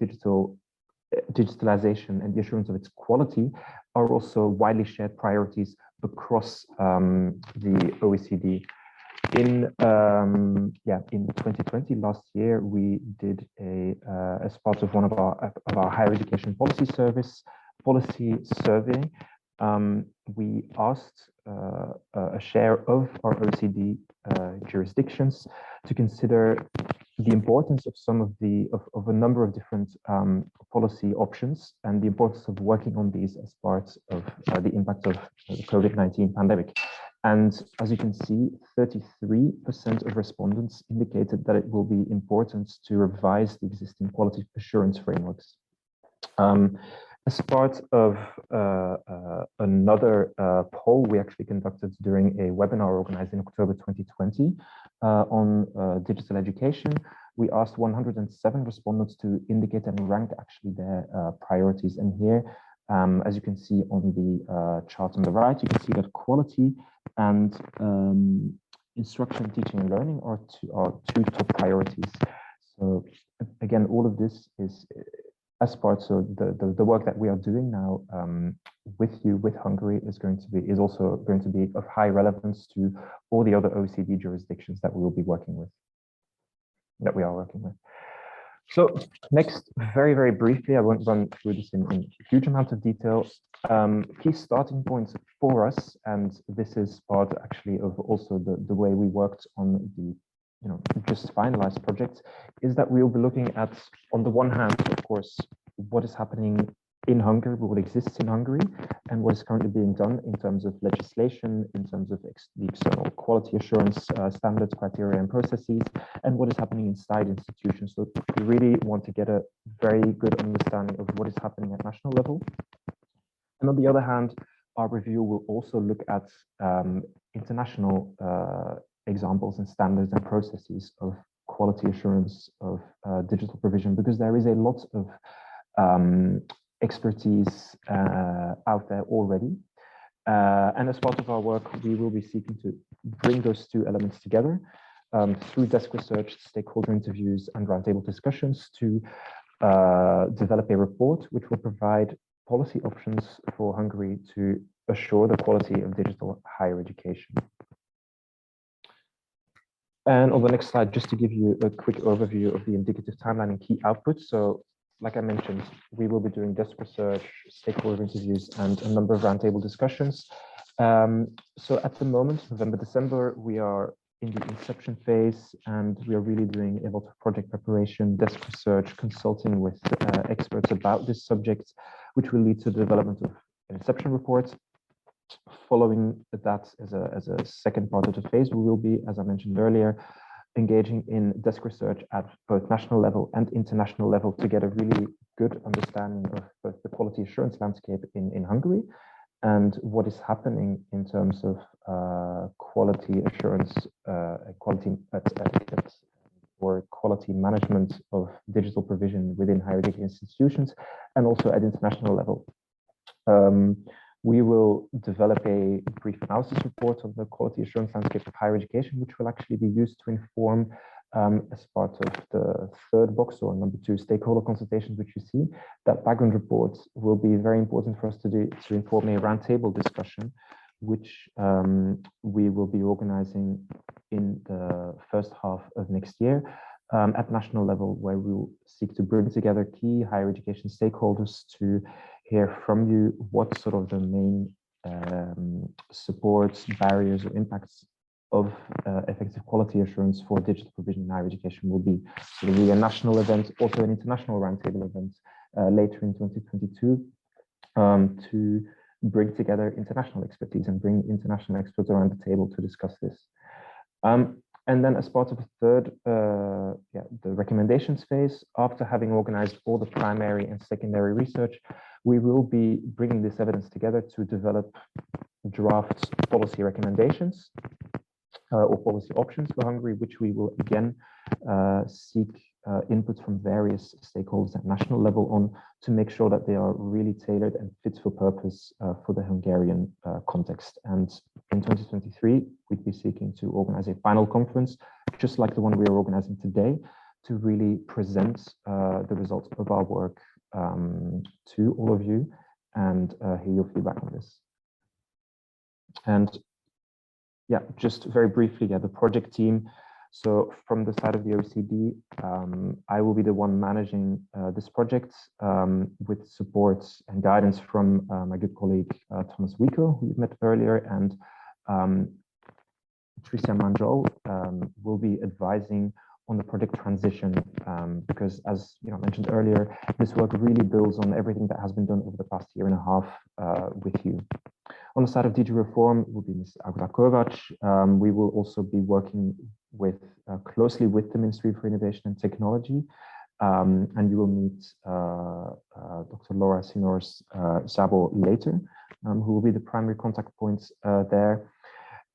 digitalisation and the assurance of its quality are also widely shared priorities across the OECD. In 2020, last year, we did as part of one of our higher education policy survey. We asked a share of our OECD jurisdictions to consider the importance of of a number of different policy options and the importance of working on these as part of the impact of the COVID-19 pandemic. And as you can see, 33% of respondents indicated that it will be important to revise the existing quality assurance frameworks. As part of another poll we actually conducted during a webinar organized in October 2020 on digital education, we asked 107 respondents to indicate and rank actually their priorities. And here, as you can see on the chart on the right, you can see that quality and instruction, teaching and learning are two top priorities. So again, all of this is as part, so the work that we are doing now with Hungary is also going to be of high relevance to all the other OECD jurisdictions that we will be working with, So next, very, very briefly, I won't run through this in a huge amount of detail. Key starting points for us, and this is part actually of also the way we worked on the just finalized project, is that we'll be looking at, on the one hand, of course, what is happening in Hungary, what exists in Hungary, and what is currently being done in terms of legislation, in terms of the external quality assurance standards, criteria, and processes, and what is happening inside institutions. So we really want to get a very good understanding of what is happening at national level. And on the other hand, our review will also look at international examples and standards and processes of quality assurance of digital provision, because there is a lot of expertise out there already. And as part of our work, we will be seeking to bring those two elements together through desk research, stakeholder interviews, and roundtable discussions to develop a report which will provide policy options for Hungary to assure the quality of digital higher education. And on the next slide, just to give you a quick overview of the indicative timeline and key outputs. So, like I mentioned, we will be doing desk research, stakeholder interviews, and a number of roundtable discussions. So at the moment, November, December, we are in the inception phase, and we are really doing a lot of project preparation, desk research, consulting with experts about this subject, which will lead to the development of an inception report. Following that, as a second part of the phase, we will be, as I mentioned earlier, engaging in desk research at both national level and international level to get a really good understanding of both the quality assurance landscape in Hungary and what is happening in terms of quality assurance, quality etiquette, or quality management of digital provision within higher education institutions, and also at international level. We will develop a brief analysis report on the quality assurance landscape of higher education, which will actually be used to inform, as part of the third box, or number 2, stakeholder consultations, which you see. That background report will be very important for us to do to inform a roundtable discussion, which we will be organizing in the first half of next year at national level, where we will seek to bring together key higher education stakeholders to hear from you what sort of the main supports, barriers, or impacts of effective quality assurance for digital provision in higher education will be. So there will be a national event, also an international roundtable event later in 2022 to bring together international expertise and bring international experts around the table to discuss this. And then as part of the third, the recommendations phase, after having organized all the primary and secondary research, we will be bringing this evidence together to develop draft policy recommendations or policy options for Hungary, which we will again seek input from various stakeholders at national level on, to make sure that they are really tailored and fit for purpose for the Hungarian context. And in 2023, we'd be seeking to organize a final conference, just like the one we are organizing today, to really present the results of our work to all of you and hear your feedback on this. And yeah, just very briefly, the project team. So from the side of the OECD, I will be the one managing this project with support and guidance from my good colleague, Thomas Wieko, who you met earlier, and Tricia Manjol will be advising on the project transition because, as mentioned earlier, this work really builds on everything that has been done over the past year and a half with you. On the side of DG Reform will be Ms. Agata Kovac. We will also be working closely with the Ministry for Innovation and Technology, and you will meet Dr. Laura Sinors-Szabo later, who will be the primary contact points there.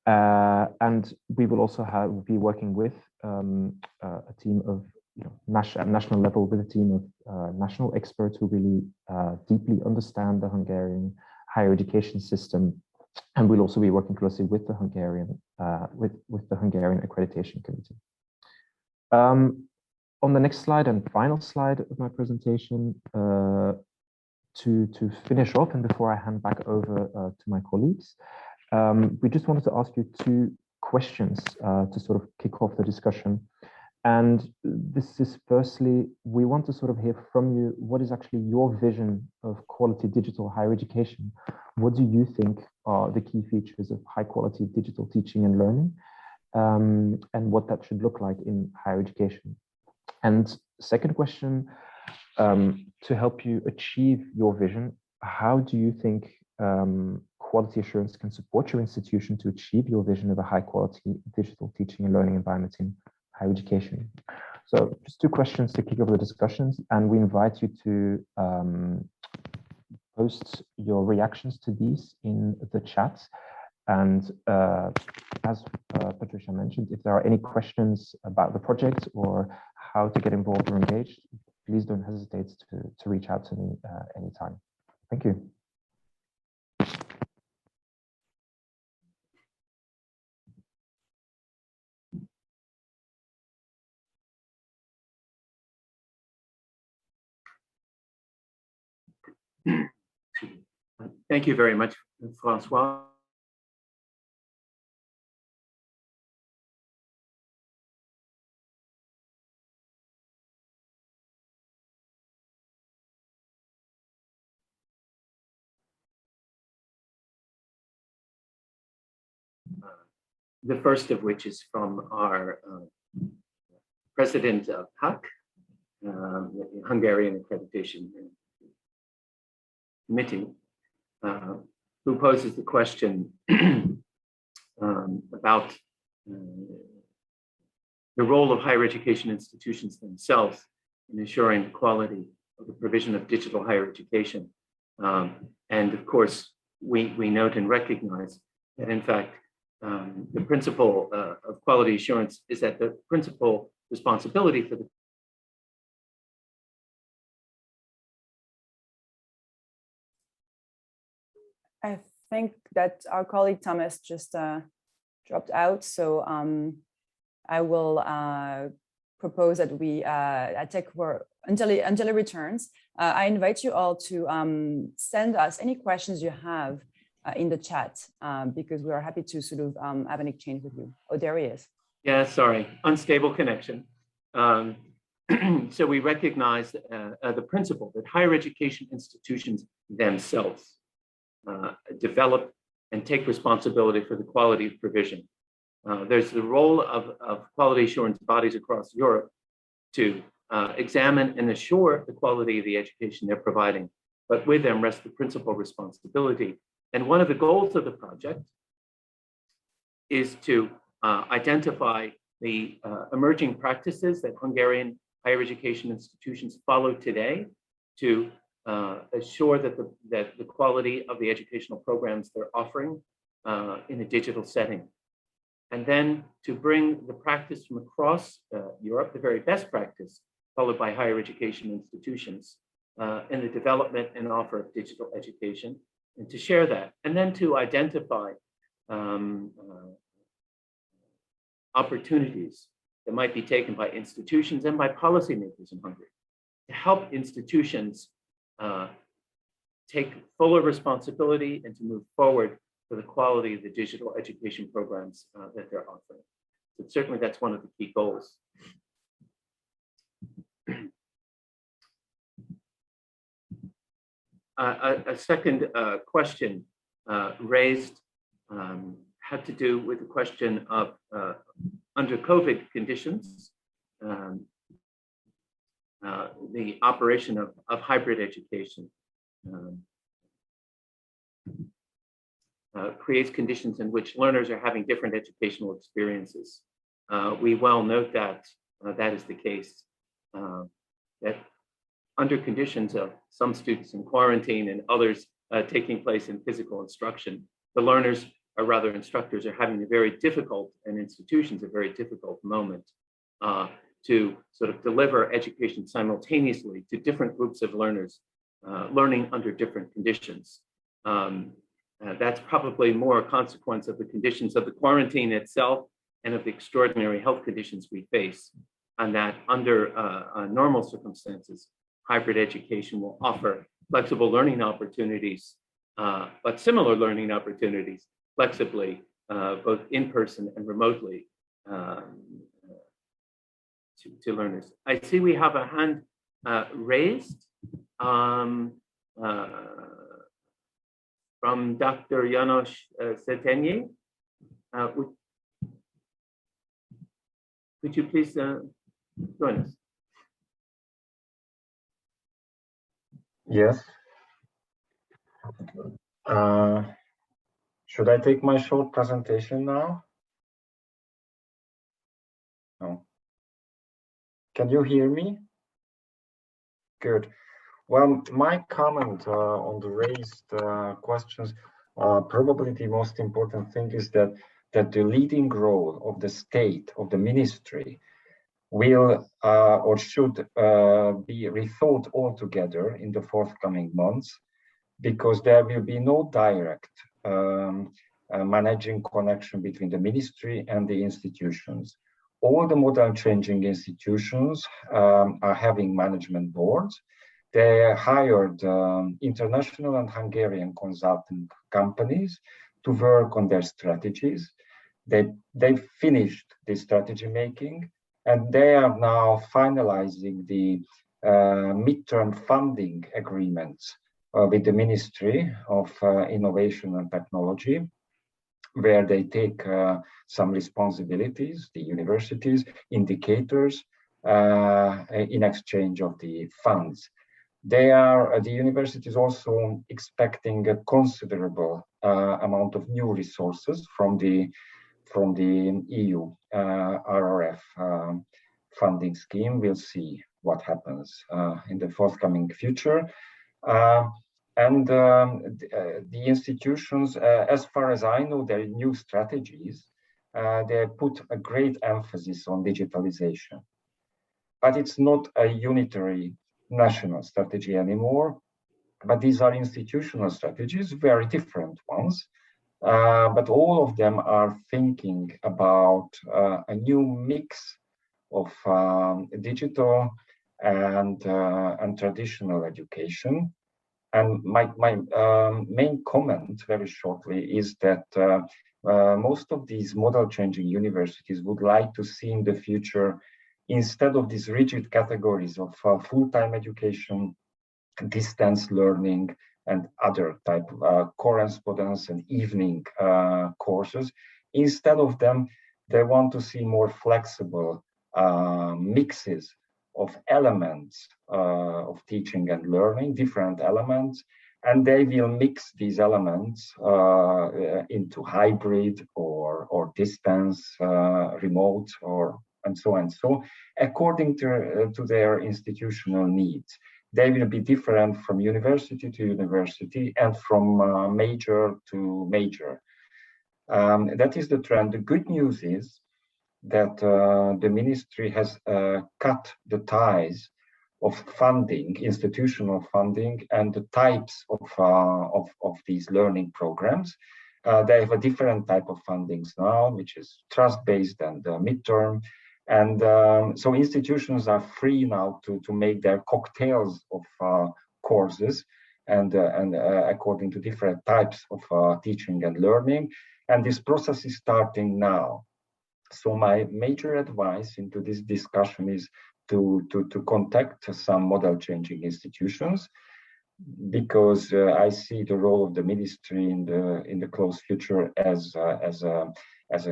And we will also be working with a team of national level, with a team of national experts who really deeply understand the Hungarian higher education system, and we'll also be working closely with the Hungarian Accreditation Committee. On the next slide and final slide of my presentation, to finish off, and before I hand back over to my colleagues, we just wanted to ask you two questions to sort of kick off the discussion. And this is, firstly, we want to sort of hear from you, what is actually your vision of quality digital higher education? What do you think are the key features of high quality digital teaching and learning, and what that should look like in higher education? And second question, to help you achieve your vision, how do you think quality assurance can support your institution to achieve your vision of a high quality digital teaching and learning environment in higher education? So just two questions to kick off the discussions, and we invite you to post your reactions to these in the chat. And as Patricia mentioned, if there are any questions about the project or how to get involved or engaged, please don't hesitate to reach out to me anytime. Thank you. Thank you very much, Francois. The first of which is from our president of HAC, the Hungarian Accreditation Committee, who poses the question about the role of higher education institutions themselves in ensuring the quality of the provision of digital higher education. And of course, we note and recognize that, in fact, the principle of quality assurance is that the principal responsibility for the I think that our colleague Thomas just dropped out, so I will propose that we take for until he returns. I invite you all to send us any questions you have in the chat, because we are happy to sort of have an exchange with you. Oh, there he is. Yeah, sorry, unstable connection. So we recognize the principle that higher education institutions themselves develop and take responsibility for the quality of provision. There's the role of quality assurance bodies across Europe to examine and assure the quality of the education they're providing, but with them rests the principal responsibility. And one of the goals of the project is to identify the emerging practices that Hungarian higher education institutions follow today to assure that the quality of the educational programs they're offering in a digital setting. And then to bring the practice from across Europe, the very best practice followed by higher education institutions in the development and offer of digital education, and to share that, and then to identify opportunities that might be taken by institutions and by policymakers in Hungary to help institutions take fuller responsibility and to move forward for the quality of the digital education programs that they're offering. So certainly that's one of the key goals. A second question raised had to do with the question of under COVID conditions, the operation of hybrid education creates conditions in which learners are having different educational experiences. We well note that that is the case, that under conditions of some students in quarantine and others taking place in physical instruction, the learners, or rather instructors, are having a very difficult, and institutions a very difficult moment to sort of deliver education simultaneously to different groups of learners learning under different conditions. That's probably more a consequence of the conditions of the quarantine itself and of the extraordinary health conditions we face, and that under normal circumstances, hybrid education will offer flexible learning opportunities, but similar learning opportunities flexibly, both in person and remotely to learners. I see we have a hand raised from Dr. János Szétényi. Could you please join us? Yes. Should I take my short presentation now? No. Can you hear me? Good. Well, my comment on the raised questions, probably the most important thing is that the leading role of the state, of the ministry, will or should be rethought altogether in the forthcoming months, because there will be no direct managing connection between the ministry and the institutions. All the model changing institutions are having management boards. They hired international and Hungarian consulting companies to work on their strategies. They finished the strategy making, and they are now finalizing the midterm funding agreements with the Ministry of Innovation and Technology, where they take some responsibilities, the universities, indicators, in exchange of the funds. The universities also expecting a considerable amount of new resources from the EU RRF funding scheme. We'll see what happens in the forthcoming future. And the institutions, as far as I know, their new strategies, they put a great emphasis on digitalisation. But it's not a unitary national strategy anymore, but these are institutional strategies, very different ones. But all of them are thinking about a new mix of digital and traditional education. And my main comment, very shortly, is that most of these model-changing universities would like to see in the future, instead of these rigid categories of full-time education, distance learning, and other type of correspondence and evening courses, instead of them, they want to see more flexible mixes of elements of teaching and learning, different elements, and they will mix these elements into hybrid or distance, remote, and so, according to their institutional needs. They will be different from university to university and from major to major. That is the trend. The good news is that the ministry has cut the ties of funding, institutional funding, and the types of these learning programs. They have a different type of fundings now, which is trust-based and midterm. And so institutions are free now to make their cocktails of courses and according to different types of teaching and learning. And this process is starting now. So my major advice into this discussion is to contact some model changing institutions, because I see the role of the ministry in the close future as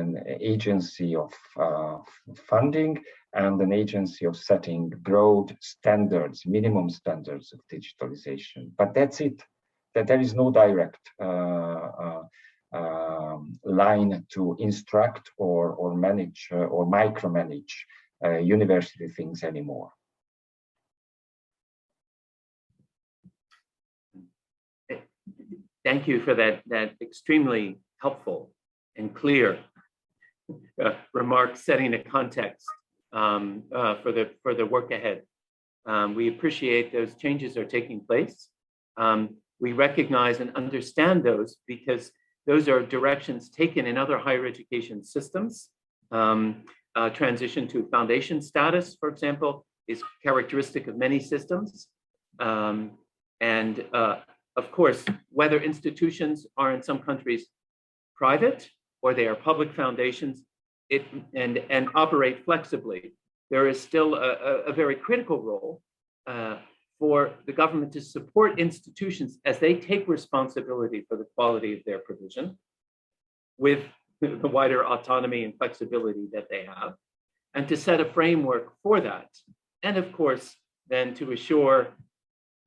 an agency of funding and an agency of setting broad standards, minimum standards of digitalization. But that's it. That there is no direct line to instruct or manage or micromanage university things anymore. Thank you for that extremely helpful and clear remarks, setting a context for the work ahead. We appreciate those changes are taking place. We recognize and understand those because those are directions taken in other higher education systems. Transition to foundation status, for example, is characteristic of many systems. Of course, whether institutions are in some countries private or they are public foundations and operate flexibly, there is still a very critical role for the government to support institutions as they take responsibility for the quality of their provision with the wider autonomy and flexibility that they have, and to set a framework for that. And of course, then to assure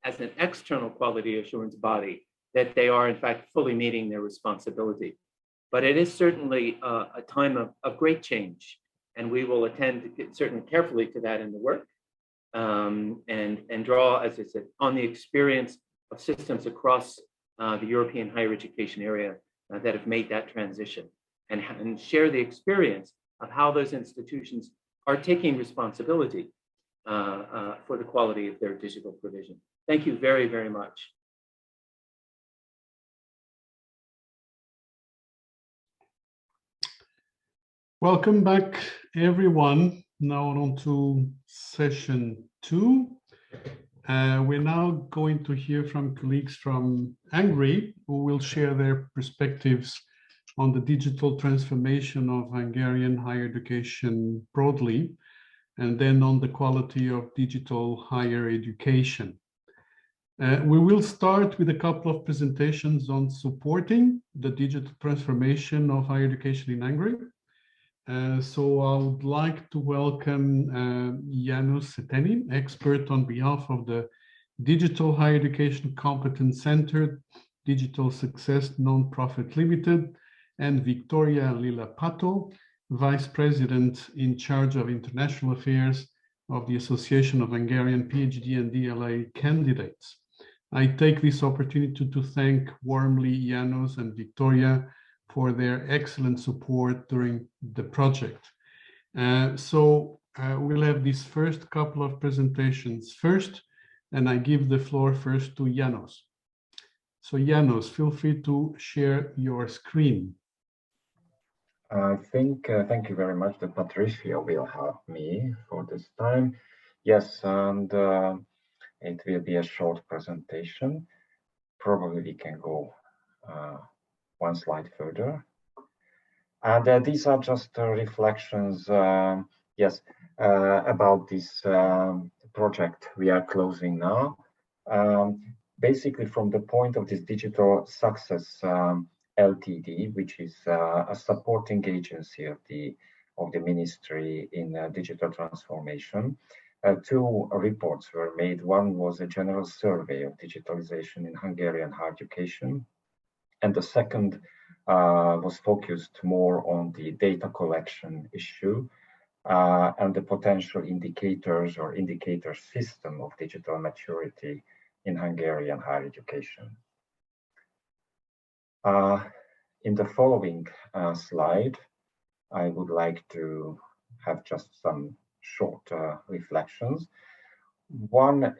as an external quality assurance body that they are in fact fully meeting their responsibility. But it is certainly a time of great change, and we will attend certainly carefully to that in the work and draw, as I said, on the experience of systems across the European higher education area that have made that transition and share the experience of how those institutions are taking responsibility for the quality of their digital provision. Thank you very, very much. Welcome back, everyone. Now on to session 2. We're now going to hear from colleagues from Hungary who will share their perspectives on the digital transformation of Hungarian higher education broadly, and then on the quality of digital higher education. We will start with a couple of presentations on supporting the digital transformation of higher education in Hungary. So I would like to welcome János Szétényi, expert on behalf of the Digital Higher Education Competence Center, Digital Success Nonprofit Limited, and Victoria Lila-Pato, Vice President in charge of International Affairs of the Association of Hungarian PhD and DLA candidates. I take this opportunity to thank warmly János and Victoria for their excellent support during the project. We'll have these first couple of presentations first, and I give the floor first to János. So János, feel free to share your screen. I think, thank you very much that Patricia will help me for this time. Yes, and it will be a short presentation. Probably we can go one slide further. And these are just reflections, about this project we are closing now. Basically, from the point of this Digital Success Ltd, which is a supporting agency of the ministry in digital transformation. 2 reports were made. One was a general survey of digitalization in Hungarian higher education, and the second was focused more on the data collection issue and the potential indicators or indicator system of digital maturity in Hungarian higher education. In the following slide, I would like to have just some short reflections. One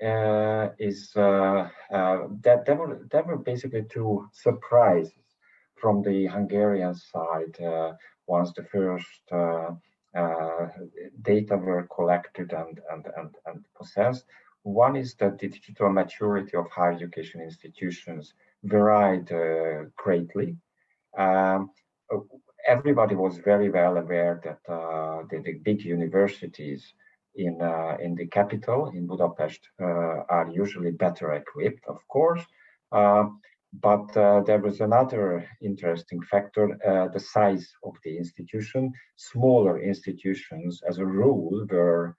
is that there were basically 2 surprises from the Hungarian side once the first data were collected and processed. One is that the digital maturity of higher education institutions varied greatly. Everybody was very well aware that the big universities in the capital, in Budapest, are usually better equipped, of course. But there was another interesting factor, the size of the institution. Smaller institutions, as a rule, were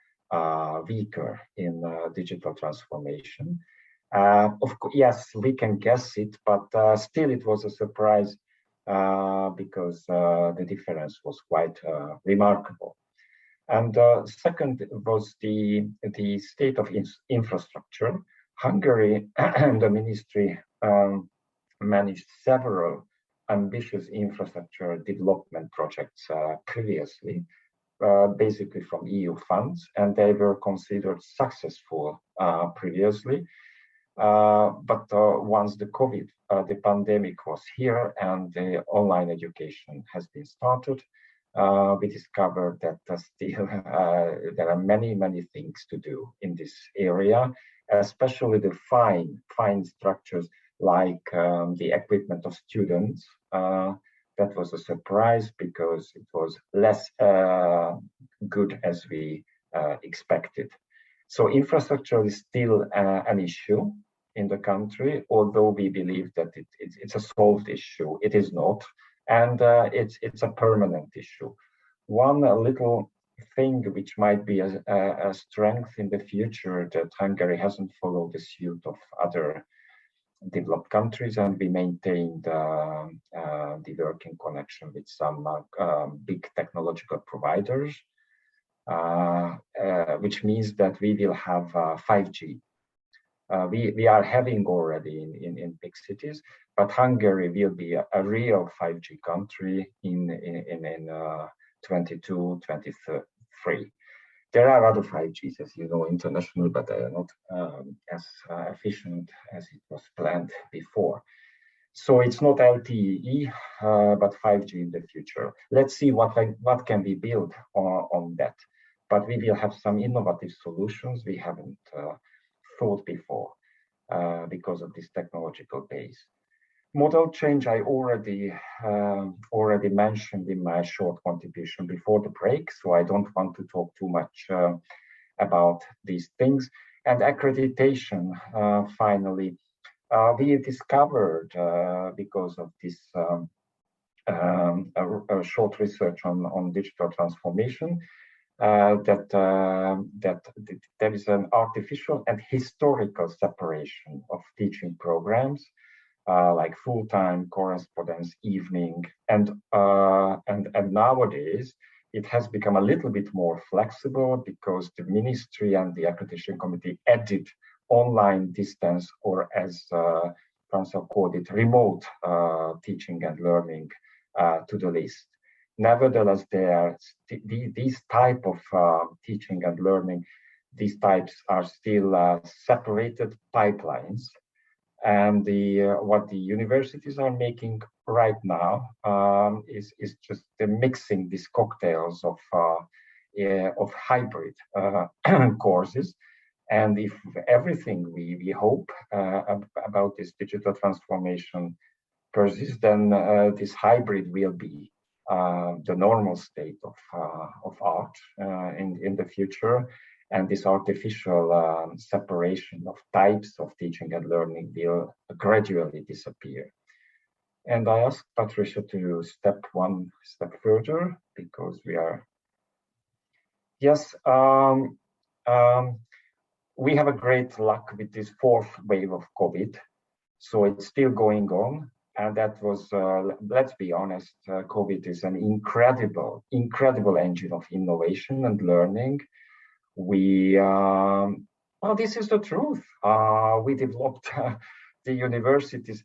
weaker in digital transformation. Yes, we can guess it, but still it was a surprise because the difference was quite remarkable. And second was the state of infrastructure. Hungary and the ministry managed several ambitious infrastructure development projects previously, basically from EU funds, and they were considered successful previously. But once the COVID, the pandemic was here and the online education has been started, we discovered that still there are many things to do in this area, especially the fine structures like the equipment of students. That was a surprise because it was less good as we expected. So infrastructure is still an issue in the country, although we believe that it's a solved issue. It is not, and it's a permanent issue. One little thing which might be a strength in the future that Hungary hasn't followed the suit of other developed countries, and we maintained the working connection with some big technological providers, which means that we will have 5G. We are having already in big cities, but Hungary will be a real 5G country in 22, 23. There are other 5Gs, as you know, international, but they are not as efficient as it was planned before. So it's not LTE, but 5G in the future. Let's see what can be built on that. But we will have some innovative solutions we haven't thought before because of this technological base. Model change I already mentioned in my short contribution before the break, so I don't want to talk too much about these things. And accreditation, finally, we discovered because of this a short research on digital transformation that there is an artificial and historical separation of teaching programs. Like full-time, correspondence, evening, and nowadays it has become a little bit more flexible because the ministry and the accreditation committee added online distance, or as Francois called it, remote teaching and learning to the list. Nevertheless, these type of teaching and learning, these types are still separated pipelines. And what the universities are making right now is just mixing these cocktails of hybrid courses. And if everything we hope about this digital transformation persists, then this hybrid will be the normal state of art in the future. And this artificial separation of types of teaching and learning will gradually disappear. And I asked Patricia to step one step further because we are. Yes, we have a great luck with this fourth wave of COVID. So it's still going on. And that was, let's be honest, COVID is an incredible engine of innovation and learning. Well, this is the truth. We developed the universities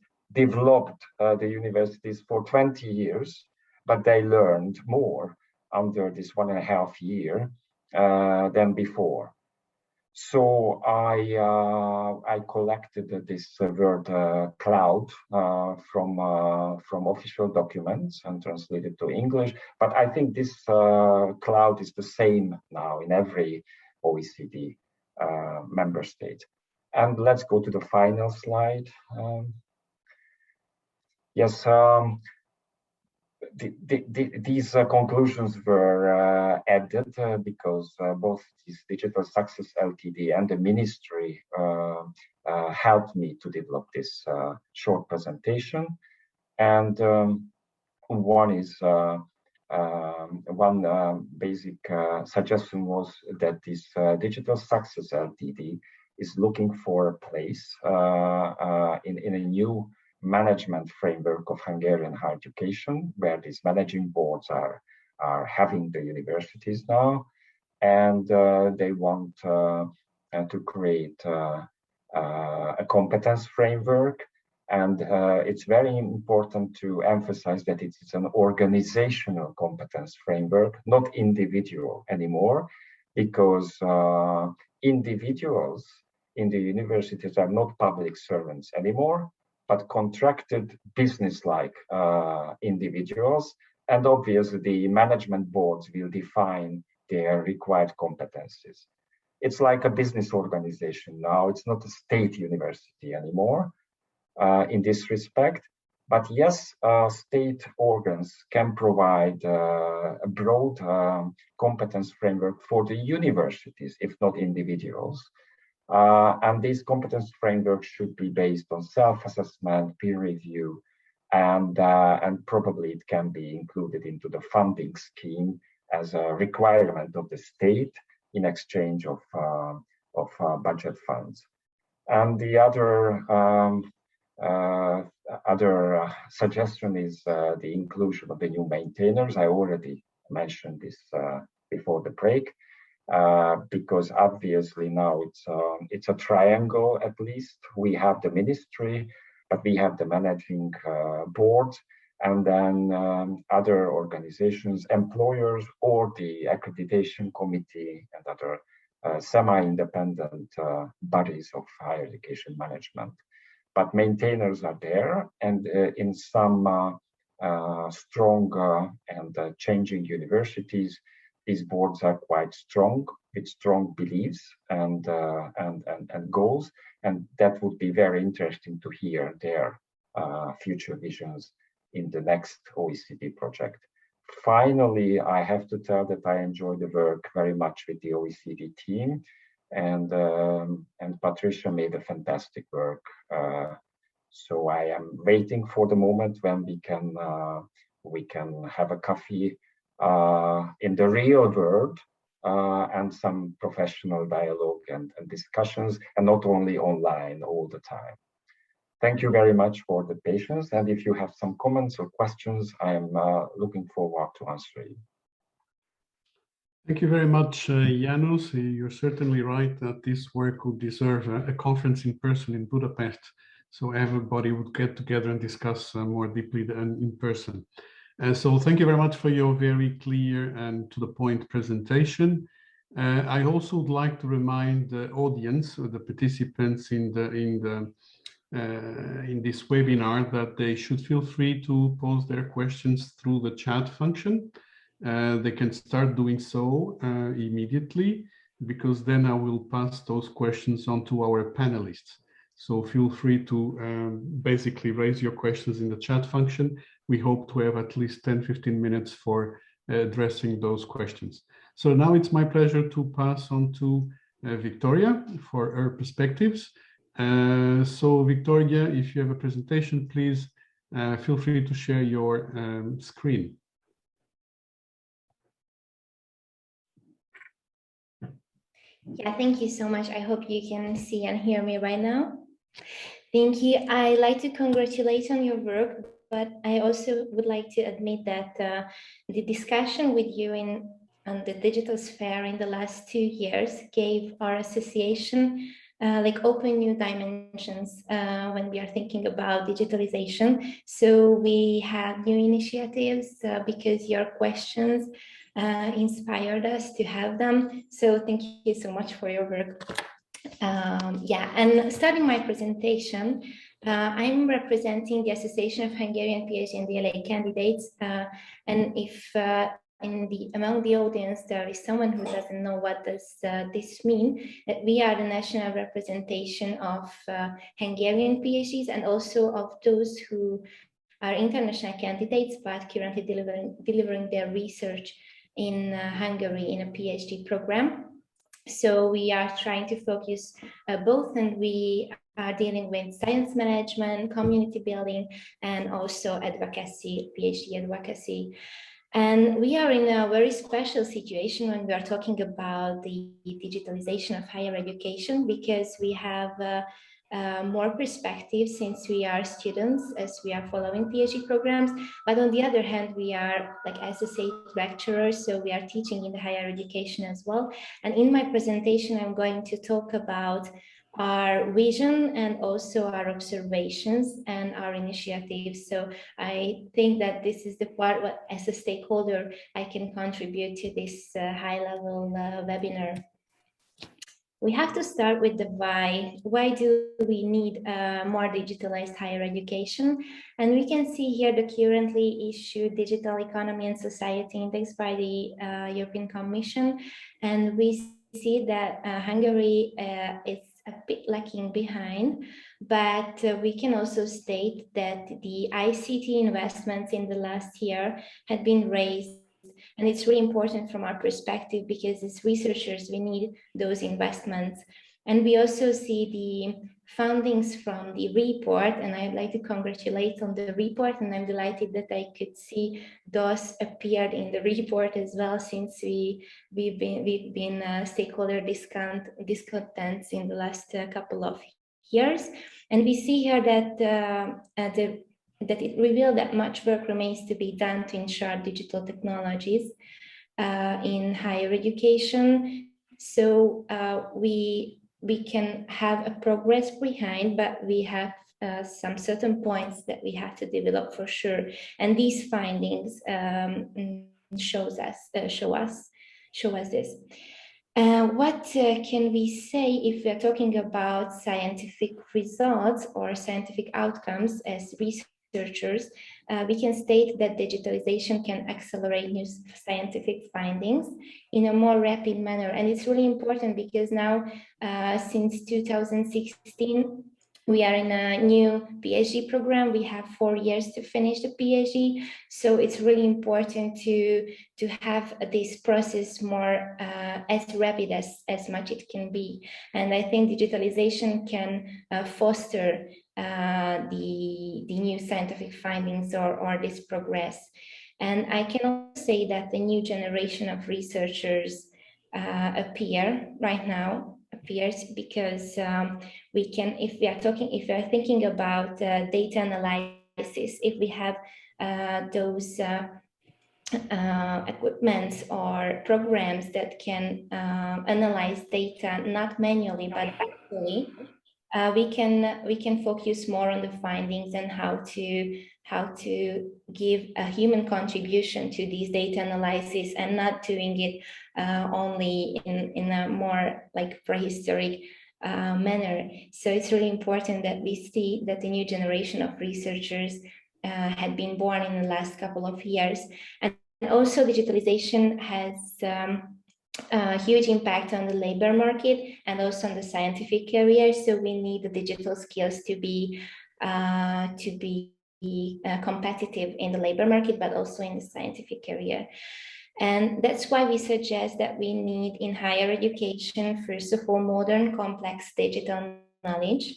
for 20 years, but they learned more under this 1.5 year than before. So I collected this word cloud from official documents and translated to English. But I think this cloud is the same now in every OECD member states. And let's go to the final slide. Yes, these conclusions were added because both this Digital Success Ltd and the Ministry helped me to develop this short presentation. And one is basic suggestion was that this Digital Success Ltd is looking for a place in a new management framework of Hungarian higher education, where these managing boards are having the universities now, and they want to create a competence framework. And it's very important to emphasize that it's an organizational competence framework, not individual anymore, because individuals in the universities are not public servants anymore, but contracted business-like individuals. And obviously the management boards will define their required competencies. It's like a business organization now. It's not a state university anymore in this respect. But yes, state organs can provide a broad competence framework for the universities, if not individuals. And this competence framework should be based on self-assessment, peer review, and probably it can be included into the funding scheme as a requirement of the state in exchange of budget funds. And the other suggestion is the inclusion of the new maintainers. I already mentioned this before the break. Because obviously now it's a triangle at least. We have the ministry, but we have the managing board, and then other organizations, employers, or the accreditation committee and other semi-independent bodies of higher education management. But maintainers are there, and in some strong and changing universities, these boards are quite strong, with strong beliefs and goals, and that would be very interesting to hear their future visions in the next OECD project. Finally, I have to tell that I enjoy the work very much with the OECD team, and Patricia made a fantastic work. So I am waiting for the moment when we can have a coffee in the real world and some professional dialogue and discussions, and not only online all the time. Thank you very much for the patience, and if you have some comments or questions, I am looking forward to answering. Thank you very much, Janusz. You're certainly right that this work would deserve a conference in person in Budapest, so everybody would get together and discuss more deeply than in person. So thank you very much for your very clear and to the point presentation. I also would like to remind the audience, the participants in this webinar, that they should feel free to pose their questions through the chat function. They can start doing so immediately, because then I will pass those questions on to our panelists. So feel free to basically raise your questions in the chat function. We hope to have at least 10-15 minutes for addressing those questions. So now it's my pleasure to pass on to Victoria for her perspectives. So Victoria, if you have a presentation, please feel free to share your screen. Yeah, thank you so much. I hope you can see and hear me right now. Thank you. I'd like to congratulate on your work, but I also would like to admit that the discussion with you on the digital sphere in the last 2 years gave our association open new dimensions when we are thinking about digitalization. So we have new initiatives because your questions inspired us to have them. So thank you so much for your work. Yeah, and starting my presentation, I'm representing the Association of Hungarian PhD and DLA candidates. And if among the audience there is someone who doesn't know what does this mean, that we are the national representation of Hungarian PhDs and also of those who are international candidates but currently delivering their research in Hungary in a PhD program. So we are trying to focus both, and we are dealing with science management, community building, and also advocacy, PhD advocacy. And we are in a very special situation when we are talking about the digitalization of higher education, because we have more perspective since we are students as we are following PhD programs. But on the other hand, we are like associate lecturers, so we are teaching in the higher education as well. And in my presentation, I'm going to talk about our vision and also our observations and our initiatives. So I think that this is the part what, as a stakeholder, I can contribute to this high-level webinar. We have to start with the why. Why do we need more digitalized higher education? And we can see here the currently issued Digital Economy and Society Index by the European Commission. And we see that Hungary is a bit lacking behind, but we can also state that the ICT investments in the last year had been raised. And it's really important from our perspective, because as researchers, we need those investments. And we also see the fundings from the report, and I'd like to congratulate on the report, and I'm delighted that I could see those appeared in the report as well, since we've been stakeholder discontents in the last couple of years. And we see here that that it revealed that much work remains to be done to ensure digital technologies in higher education. So we can have a progress behind, but we have some certain points that we have to develop for sure. And these findings show us this. What can we say if we're talking about scientific results or scientific outcomes as researchers? We can state that digitalization can accelerate new scientific findings in a more rapid manner. And it's really important because now, since 2016, we are in a new PhD program. We have 4 years to finish the PhD. So it's really important to have this process more as rapid as much it can be. And I think digitalization can foster the new scientific findings or this progress. And I can also say that the new generation of researchers appears because we can, if we are thinking about data analysis, if we have those equipments or programs that can analyze data not manually but actually, we can focus more on the findings and how to give a human contribution to these data analysis, and not doing it only in a more like prehistoric manner. So it's really important that we see that the new generation of researchers had been born in the last couple of years. And also digitalization has a huge impact on the labor market and also on the scientific career. So we need the digital skills to be competitive in the labor market, but also in the scientific career. And that's why we suggest that we need in higher education, first of all, modern, complex digital knowledge.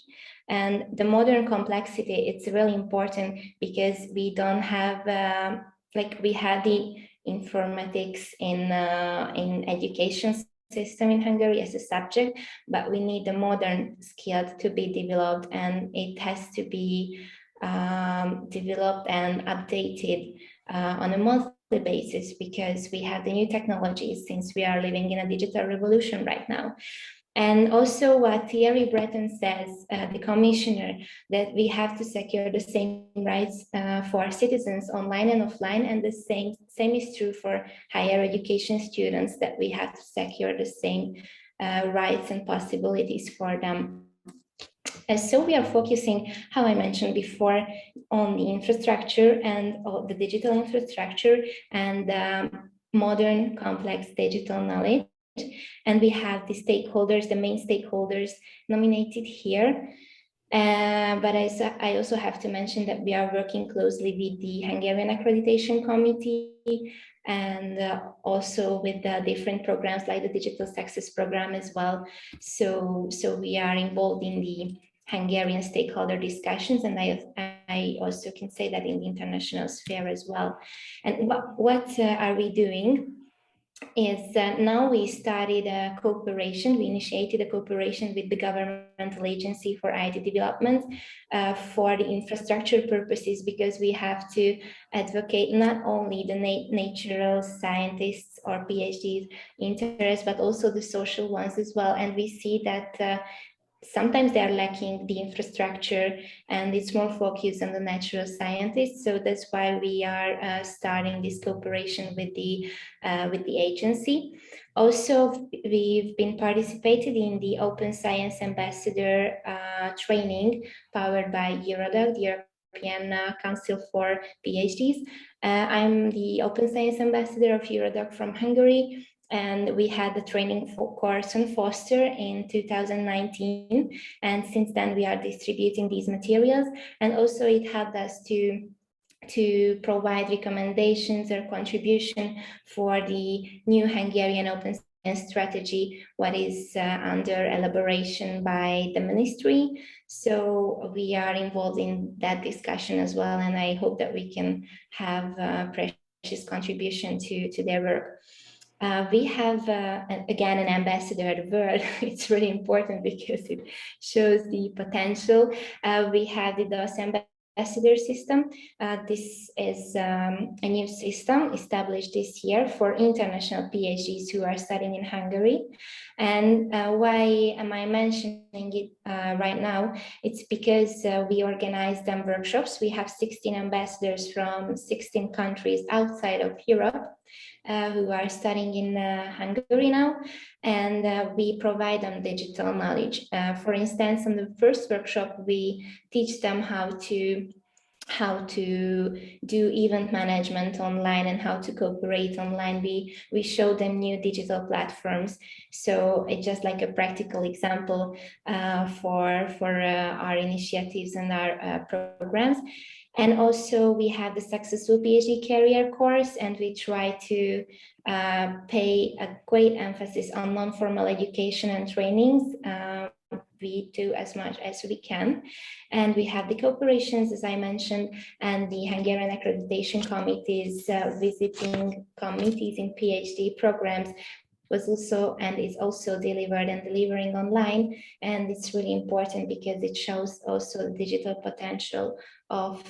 And the modern complexity, it's really important because we don't have, we had the informatics in education system in Hungary as a subject, but we need the modern skill to be developed, and it has to be developed and updated on a monthly basis, because we have the new technologies since we are living in a digital revolution right now. And also what Thierry Breton says, the commissioner, that we have to secure the same rights for citizens online and offline, and the same is true for higher education students, that we have to secure the same rights and possibilities for them. And so we are focusing, how I mentioned before, on the infrastructure and the digital infrastructure, and modern, complex digital knowledge. And we have the stakeholders, the main stakeholders nominated here. But I also have to mention that we are working closely with the Hungarian Accreditation Committee and also with the different programs like the Digital Success Program as well. So we are involved in the Hungarian stakeholder discussions, and I also can say that in the international sphere as well. And what are we doing? Is now we started a cooperation, we initiated a cooperation with the governmental agency for IT development for the infrastructure purposes, because we have to advocate not only the natural scientists or PhDs interests, but also the social ones as well. And we see that sometimes they are lacking the infrastructure and it's more focused on the natural scientists. So that's why we are starting this cooperation with the agency. Also, we've been participated in the Open Science Ambassador training powered by Eurodoc, the European Council for PhDs. I'm the Open Science Ambassador of Eurodoc from Hungary. And we had the training course on Foster in 2019. And since then we are distributing these materials. And also it helped us to provide recommendations or contribution for the new Hungarian open science strategy, what is under elaboration by the ministry. So we are involved in that discussion as well. And I hope that we can have a precious contribution to their work. We have, again, an ambassador word. It's really important because it shows the potential. We have the DOS ambassador system. This is a new system established this year for international PhDs who are studying in Hungary. And why am I mentioning it right now? It's because we organize them workshops. We have 16 ambassadors from 16 countries outside of Europe. Who are studying in Hungary now, and we provide them digital knowledge. For instance, in the first workshop, we teach them how to do event management online and how to cooperate online. We show them new digital platforms. So it's just like a practical example for our initiatives and our programs. And also we have the Successful PhD Career course, and we try to pay a great emphasis on non-formal education and trainings. We do as much as we can. And we have the cooperations, as I mentioned, and the Hungarian Accreditation Committees visiting committees in PhD programs was also and is also delivered and delivering online. And it's really important because it shows also the digital potential of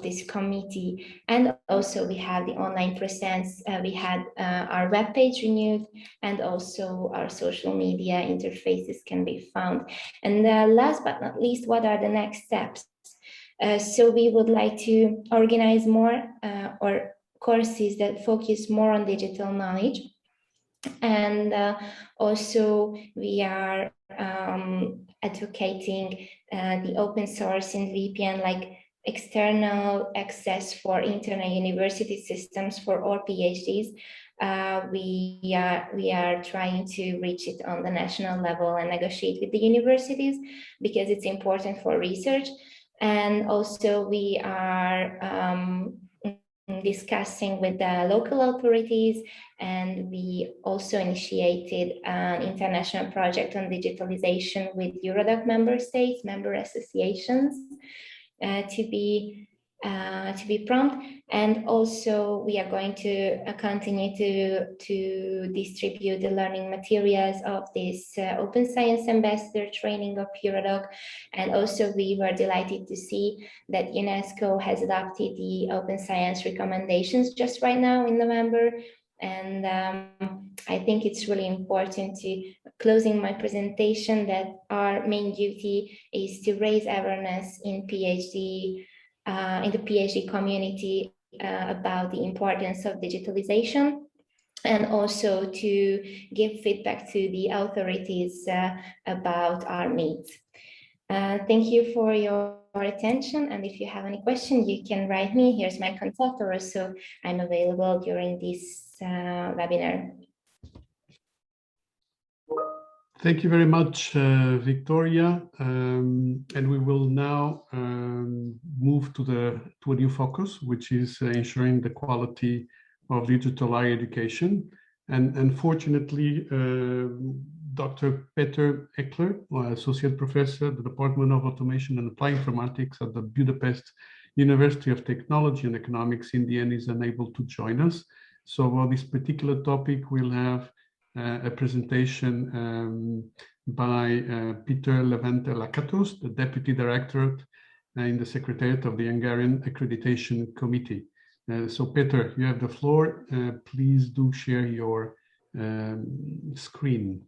this committee. And also we have the online presence. We had our webpage renewed, and also our social media interfaces can be found. And last but not least, what are the next steps? So we would like to organize more or courses that focus more on digital knowledge. And also we are advocating the open source and VPN, like external access for internet university systems for all PhDs. We are trying to reach it on the national level and negotiate with the universities because it's important for research. And also we are discussing with the local authorities, and we also initiated an international project on digitalization with Eurodoc member states, member associations, to be prompt. And also we are going to continue to distribute the learning materials of this Open Science Ambassador training of Eurodoc. And also we were delighted to see that UNESCO has adopted the Open Science recommendations just right now in November. And I think it's really important to, closing my presentation, that our main duty is to raise awareness in PhD, in the PhD community about the importance of digitalization, and also to give feedback to the authorities about our needs. Thank you for your attention. And if you have any question, you can write me. Here's my contact, or also I'm available during this webinar. Thank you very much, Victoria. And we will now move to a new focus, which is ensuring the quality of digital higher education. And unfortunately, Dr. Peter Eckler, Associate Professor at the Department of Automation and Applied Informatics at the Budapest University of Technology and Economics in the end, is unable to join us. So on this particular topic, we'll have a presentation by Peter Levente Lakatos, the Deputy Director in the Secretariat of the Hungarian Accreditation Committee. So Peter, you have the floor. Please do share your screen.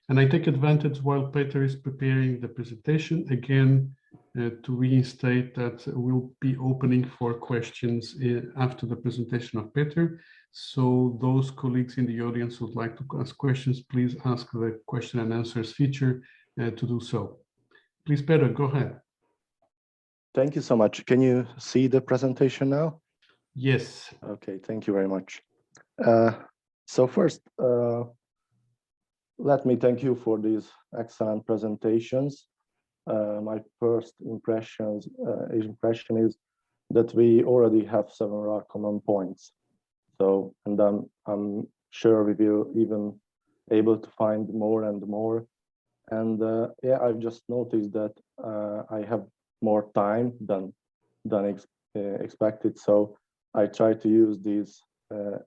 And I take advantage while Peter is preparing the presentation again to reinstate that we'll be opening for questions after the presentation of Peter. So those colleagues in the audience who would like to ask questions, please ask the question and answers feature to do so. Please, Peter, go ahead. Thank you so much. Can you see the presentation now? Yes. Okay, thank you very much. So first, let me thank you for these excellent presentations. My first impression is that we already have several common points. So, and then I'm sure we will even able to find more and more. And yeah, I've just noticed that I have more time than expected. So I try to use this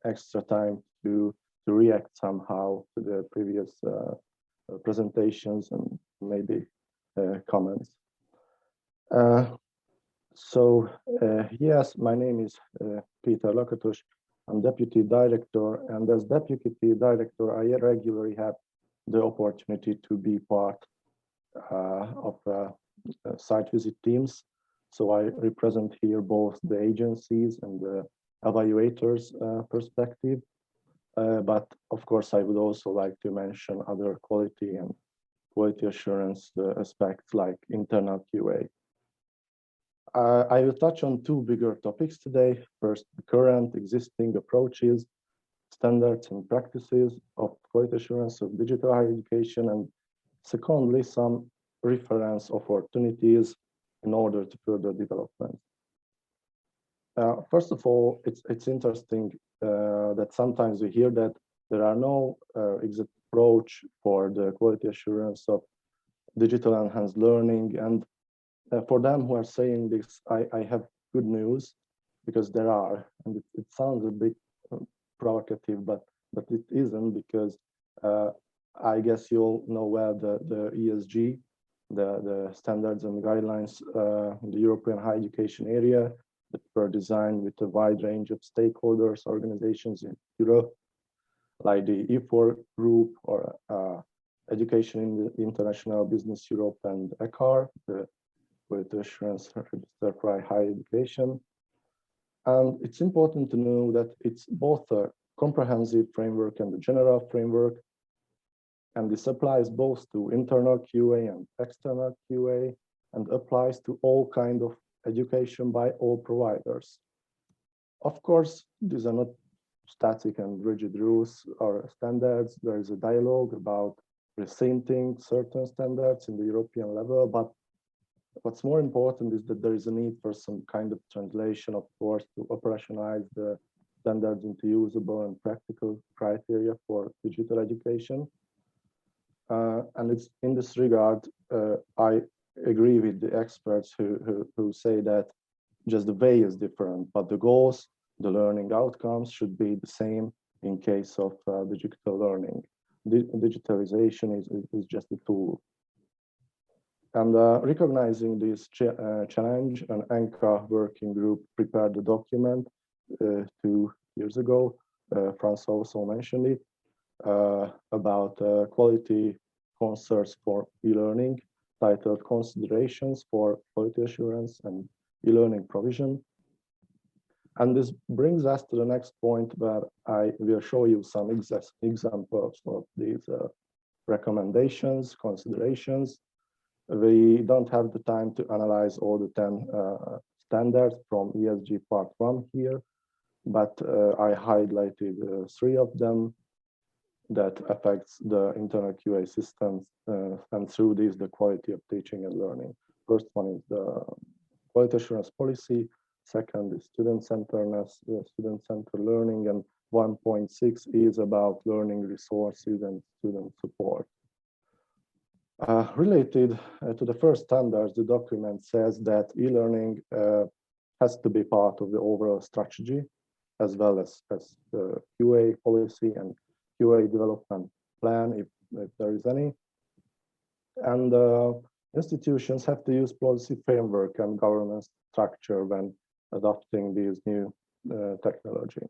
extra time to react somehow to the previous presentations and maybe comments. Yes, my name is Peter Lakatos. I'm Deputy Director, and as Deputy Director, I regularly have the opportunity to be part of site visit teams. So I represent here both the agencies and the evaluators' perspective. But of course, I would also like to mention other quality and quality assurance aspects like internal QA. I will touch on two bigger topics today. First, the current existing approaches, standards and practices of quality assurance of digital higher education, and secondly, some reference opportunities in order to further development. First of all, it's interesting that sometimes we hear that there are no exact approach for the quality assurance of digital enhanced learning. And for them who are saying this, I have good news, because there are, and it sounds a bit provocative, but it isn't, because I guess you all know well the ESG, the standards and guidelines in the European higher education area that were designed with a wide range of stakeholders, organizations in Europe, like the E4 group or Education in the International Business Europe and ECHAR, the Quality Assurance Register for Higher Education. And it's important to know that it's both a comprehensive framework and a general framework. And this applies both to internal QA and external QA, and applies to all kinds of education by all providers. Of course, these are not static and rigid rules or standards. There is a dialogue about rethinking certain standards in the European level, but what's more important is that there is a need for some kind of translation, of course, to operationalize the standards into usable and practical criteria for digital education. And it's in this regard, I agree with the experts who say that just the way is different, but the goals, the learning outcomes should be the same in case of digital learning. Digitalization is just a tool. And recognizing this challenge, an ANCA working group prepared the document 2 years ago. Franz also mentioned it, about quality concerns for e-learning, titled Considerations for Quality Assurance and E-Learning Provision. And this brings us to the next point where I will show you some examples of these recommendations, considerations. We don't have the time to analyze all the 10 standards from ESG part 1 here, but I highlighted 3 of them that affects the internal QA systems, and through these the quality of teaching and learning. First one is the quality assurance policy. Second is student-centeredness, student-centered learning, and 1.6 is about learning resources and student support. Related to the first standards, the document says that e-learning has to be part of the overall strategy, as well as the QA policy and QA development plan, if there is any. And institutions have to use policy framework and governance structure when adopting these new technology.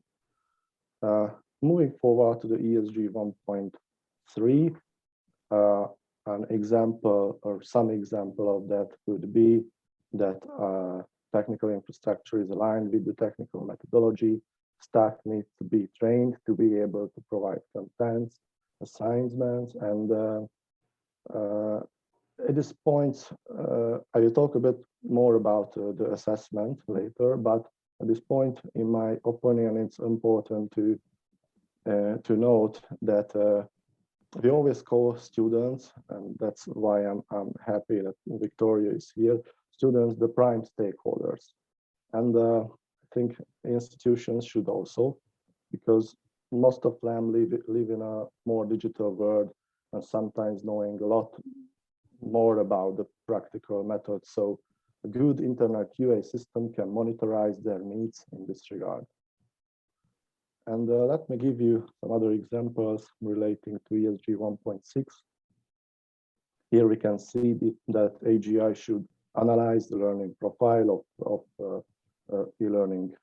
Moving forward to the ESG 1.3, an example or some example of that would be that technical infrastructure is aligned with the technical methodology. Staff needs to be trained to be able to provide contents, assignments, and at this point, I will talk a bit more about the assessment later, but at this point, in my opinion, it's important to note that we always call students, and that's why I'm happy that Victoria is here, students the prime stakeholders. And I think institutions should also, because most of them live in a more digital world and sometimes knowing a lot more about the practical methods. So a good internal QA system can monitorize their needs in this regard. And let me give you some other examples relating to ESG 1.6. Here we can see that AGI should analyze the learning profile of e-learning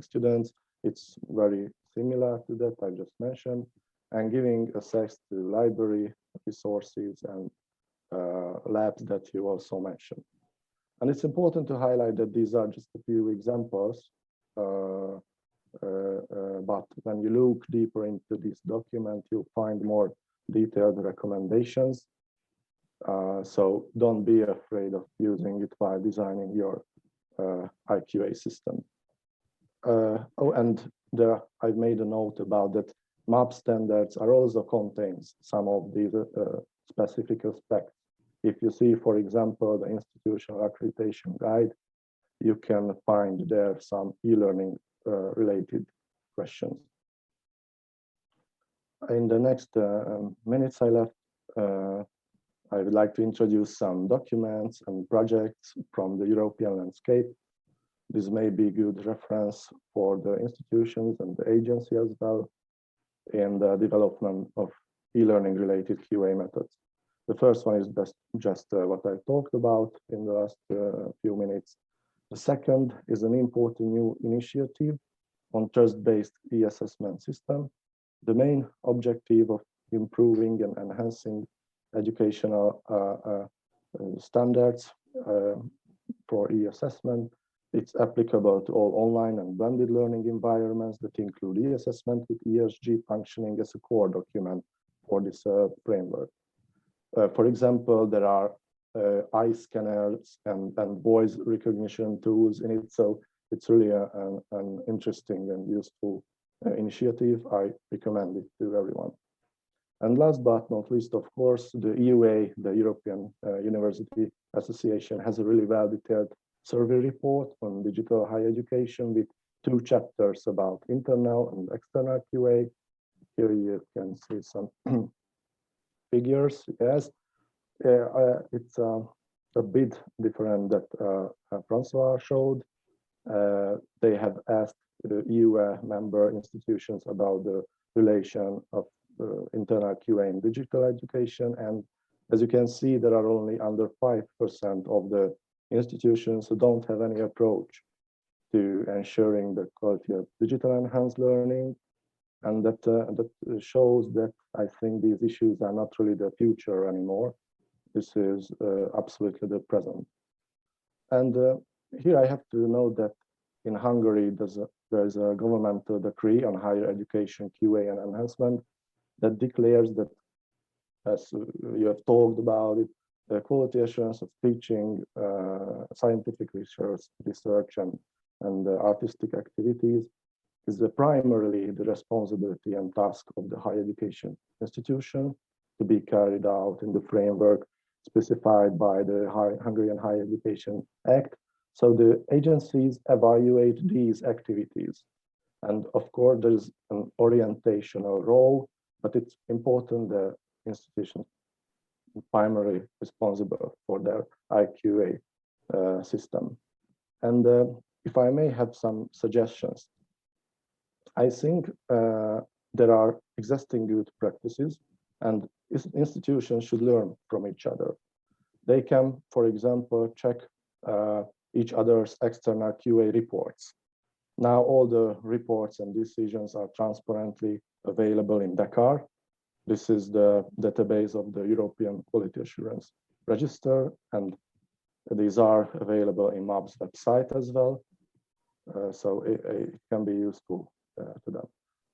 students. It's very similar to that I just mentioned, and giving access to library resources and labs that you also mentioned. And it's important to highlight that these are just a few examples, but when you look deeper into this document, you'll find more detailed recommendations. So don't be afraid of using it while designing your IQA system. Oh, and there I've made a note about that MAP standards are also contains some of these specific aspects. If you see, for example, the institutional accreditation guide, you can find there some e-learning related questions. In the next minutes I left, I would like to introduce some documents and projects from the European landscape. This may be good reference for the institutions and the agency as well in the development of e-learning related QA methods. The first one is just what I talked about in the last few minutes. The second is an important new initiative on trust-based e-assessment system. The main objective of improving and enhancing educational standards for e-assessment. It's applicable to all online and blended learning environments that include e-assessment with ESG functioning as a core document for this framework. For example, there are eye scanners and voice recognition tools in it, so it's really an interesting and useful initiative. I recommend it to everyone. And last but not least, of course, the EUA, the European University Association, has a really well-detailed survey report on digital higher education with 2 chapters about internal and external QA. Here you can see some figures. Yes, it's a bit different that Francois showed. They have asked the EU member institutions about the relation of internal QA and digital education, and as you can see, there are only under 5% of the institutions who don't have any approach to ensuring the quality of digital enhanced learning, and that shows that I think these issues are not really the future anymore. This is absolutely the present. And here I have to note that in Hungary, there's a governmental decree on higher education QA and enhancement that declares that, as you have talked about it, the quality assurance of teaching, scientific research and artistic activities is primarily the responsibility and task of the higher education institution to be carried out in the framework specified by the Hungarian Higher Education Act. So the agencies evaluate these activities. And of course, there's an orientational role, but it's important the institution primarily responsible for their IQA system. And if I may have some suggestions, I think there are existing good practices and institutions should learn from each other. They can, for example, check each other's external QA reports. Now all the reports and decisions are transparently available in Dakar. This is the database of the European Quality Assurance Register, and these are available in MAB's website as well. So it can be useful to them.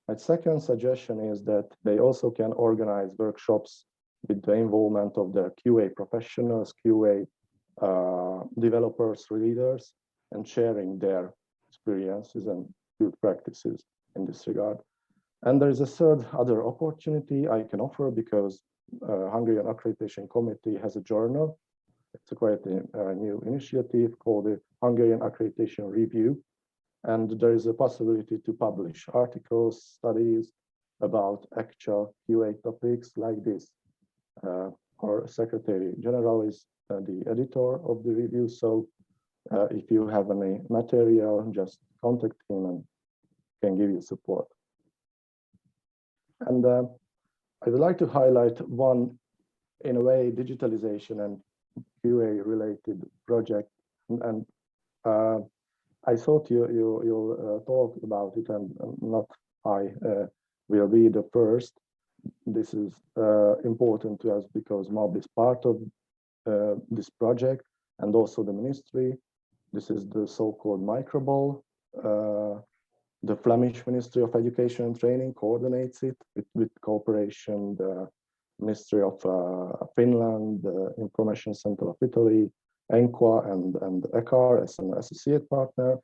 My second suggestion is that they also can organize workshops with the involvement of the QA professionals, QA developers, leaders, and sharing their experiences and good practices in this regard. And there is a third other opportunity I can offer because Hungarian Accreditation Committee has a journal. It's quite a new initiative called the Hungarian Accreditation Review. And there is a possibility to publish articles, studies about actual QA topics like this. Our Secretary General is the editor of the review. So if you have any material, just contact him and can give you support. And I would like to highlight one, in a way, digitalization and QA related project. And I thought you'll talk about it, and not I will be the first. This is important to us because MAB is part of this project and also the ministry. This is the so-called microball. The Flemish Ministry of Education and Training coordinates it with cooperation, the Ministry of Finland, the Information Center of Italy, ENQA and ECAR as an associate partner.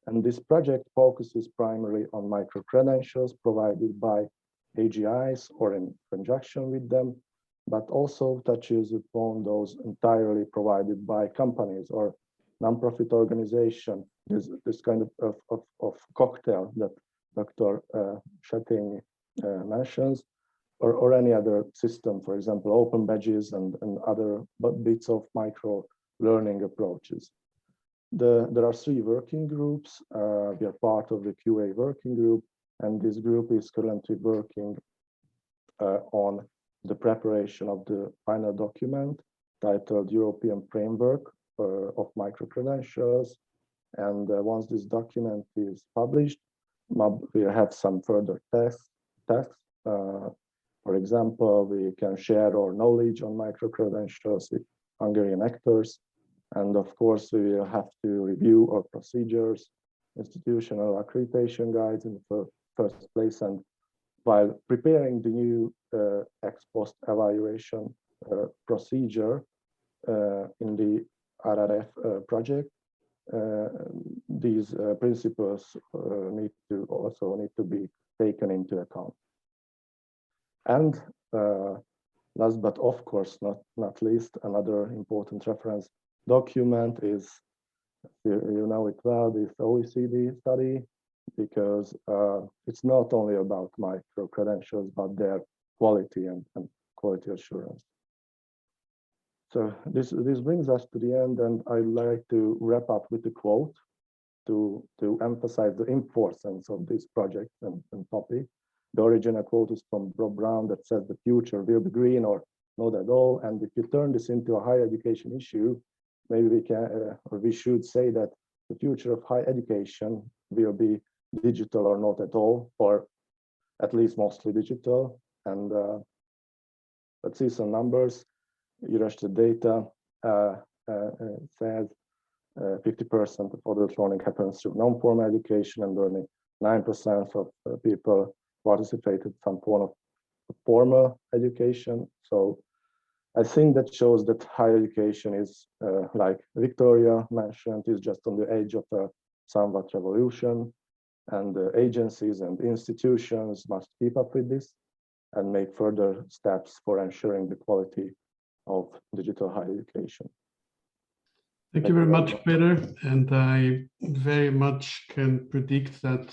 And this project focuses primarily on micro-credentials provided by AGIs or in conjunction with them, but also touches upon those entirely provided by companies or non-profit organization. There's this kind of cocktail that Dr. Schetting mentions, or any other system, for example, open badges and other bits of micro learning approaches. There are 3 working groups. We are part of the QA working group, and this group is currently working on the preparation of the final document titled European Framework of Micro-Credentials. And once this document is published, we'll have some further tests. For example, we can share our knowledge on micro-credentials with Hungarian actors. And of course, we will have to review our procedures, institutional accreditation guides in the first place. And while preparing the new ex post evaluation procedure in the RRF project, these principles need to be taken into account. And last but of course not least, another important reference document is, you know it well, this OECD study, because it's not only about micro-credentials, but their quality and quality assurance. So this brings us to the end, and I'd like to wrap up with a quote to emphasize the importance of this project and topic. The original quote is from Bob Brown that says the future will be green or not at all. And if you turn this into a higher education issue, maybe we can, or we should say that the future of higher education will be digital or not at all, or at least mostly digital. And let's see some numbers. Eurostat data says 50% of adult learning happens through non-formal education, and only 9% of people participated in some form of formal education. So I think that shows that higher education is, like Victoria mentioned, is just on the edge of a somewhat revolution, and agencies and institutions must keep up with this and make further steps for ensuring the quality of digital higher education. Thank you very much, Peter. And I very much can predict that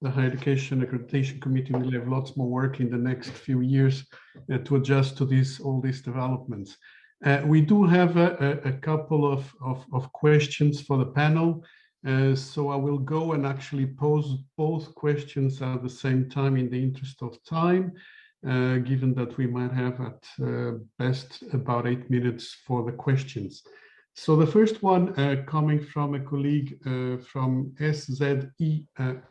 the Higher Education Accreditation Committee will have lots more work in the next few years to adjust to all these developments. We do have a couple of questions for the panel. So I will go and actually pose both questions at the same time in the interest of time, given that we might have at best about 8 minutes for the questions. So the first one coming from a colleague from SZE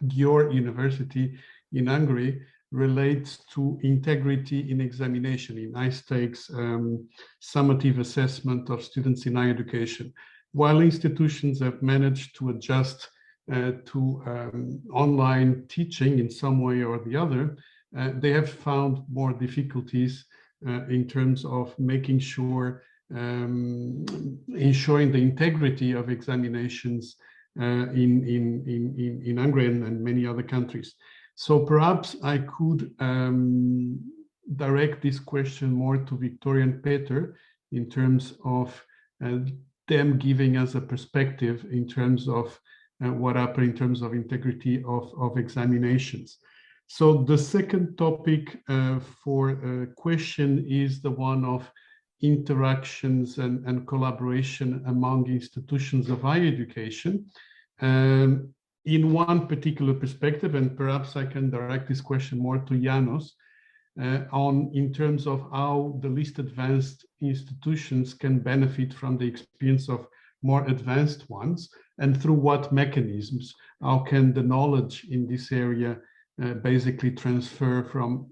Győr University in Hungary relates to integrity in examination, in high-stakes summative assessment of students in higher education. While institutions have managed to adjust to online teaching in some way or the other, they have found more difficulties in terms of making sure ensuring the integrity of examinations in Hungary and many other countries. So perhaps I could direct this question more to Victoria and Peter in terms of them giving us a perspective in terms of what happened in terms of integrity of examinations. So the second topic for question is the one of interactions and collaboration among institutions of higher education. In one particular perspective, and perhaps I can direct this question more to Janos, in terms of how the least advanced institutions can benefit from the experience of more advanced ones, and through what mechanisms, how can the knowledge in this area basically transfer from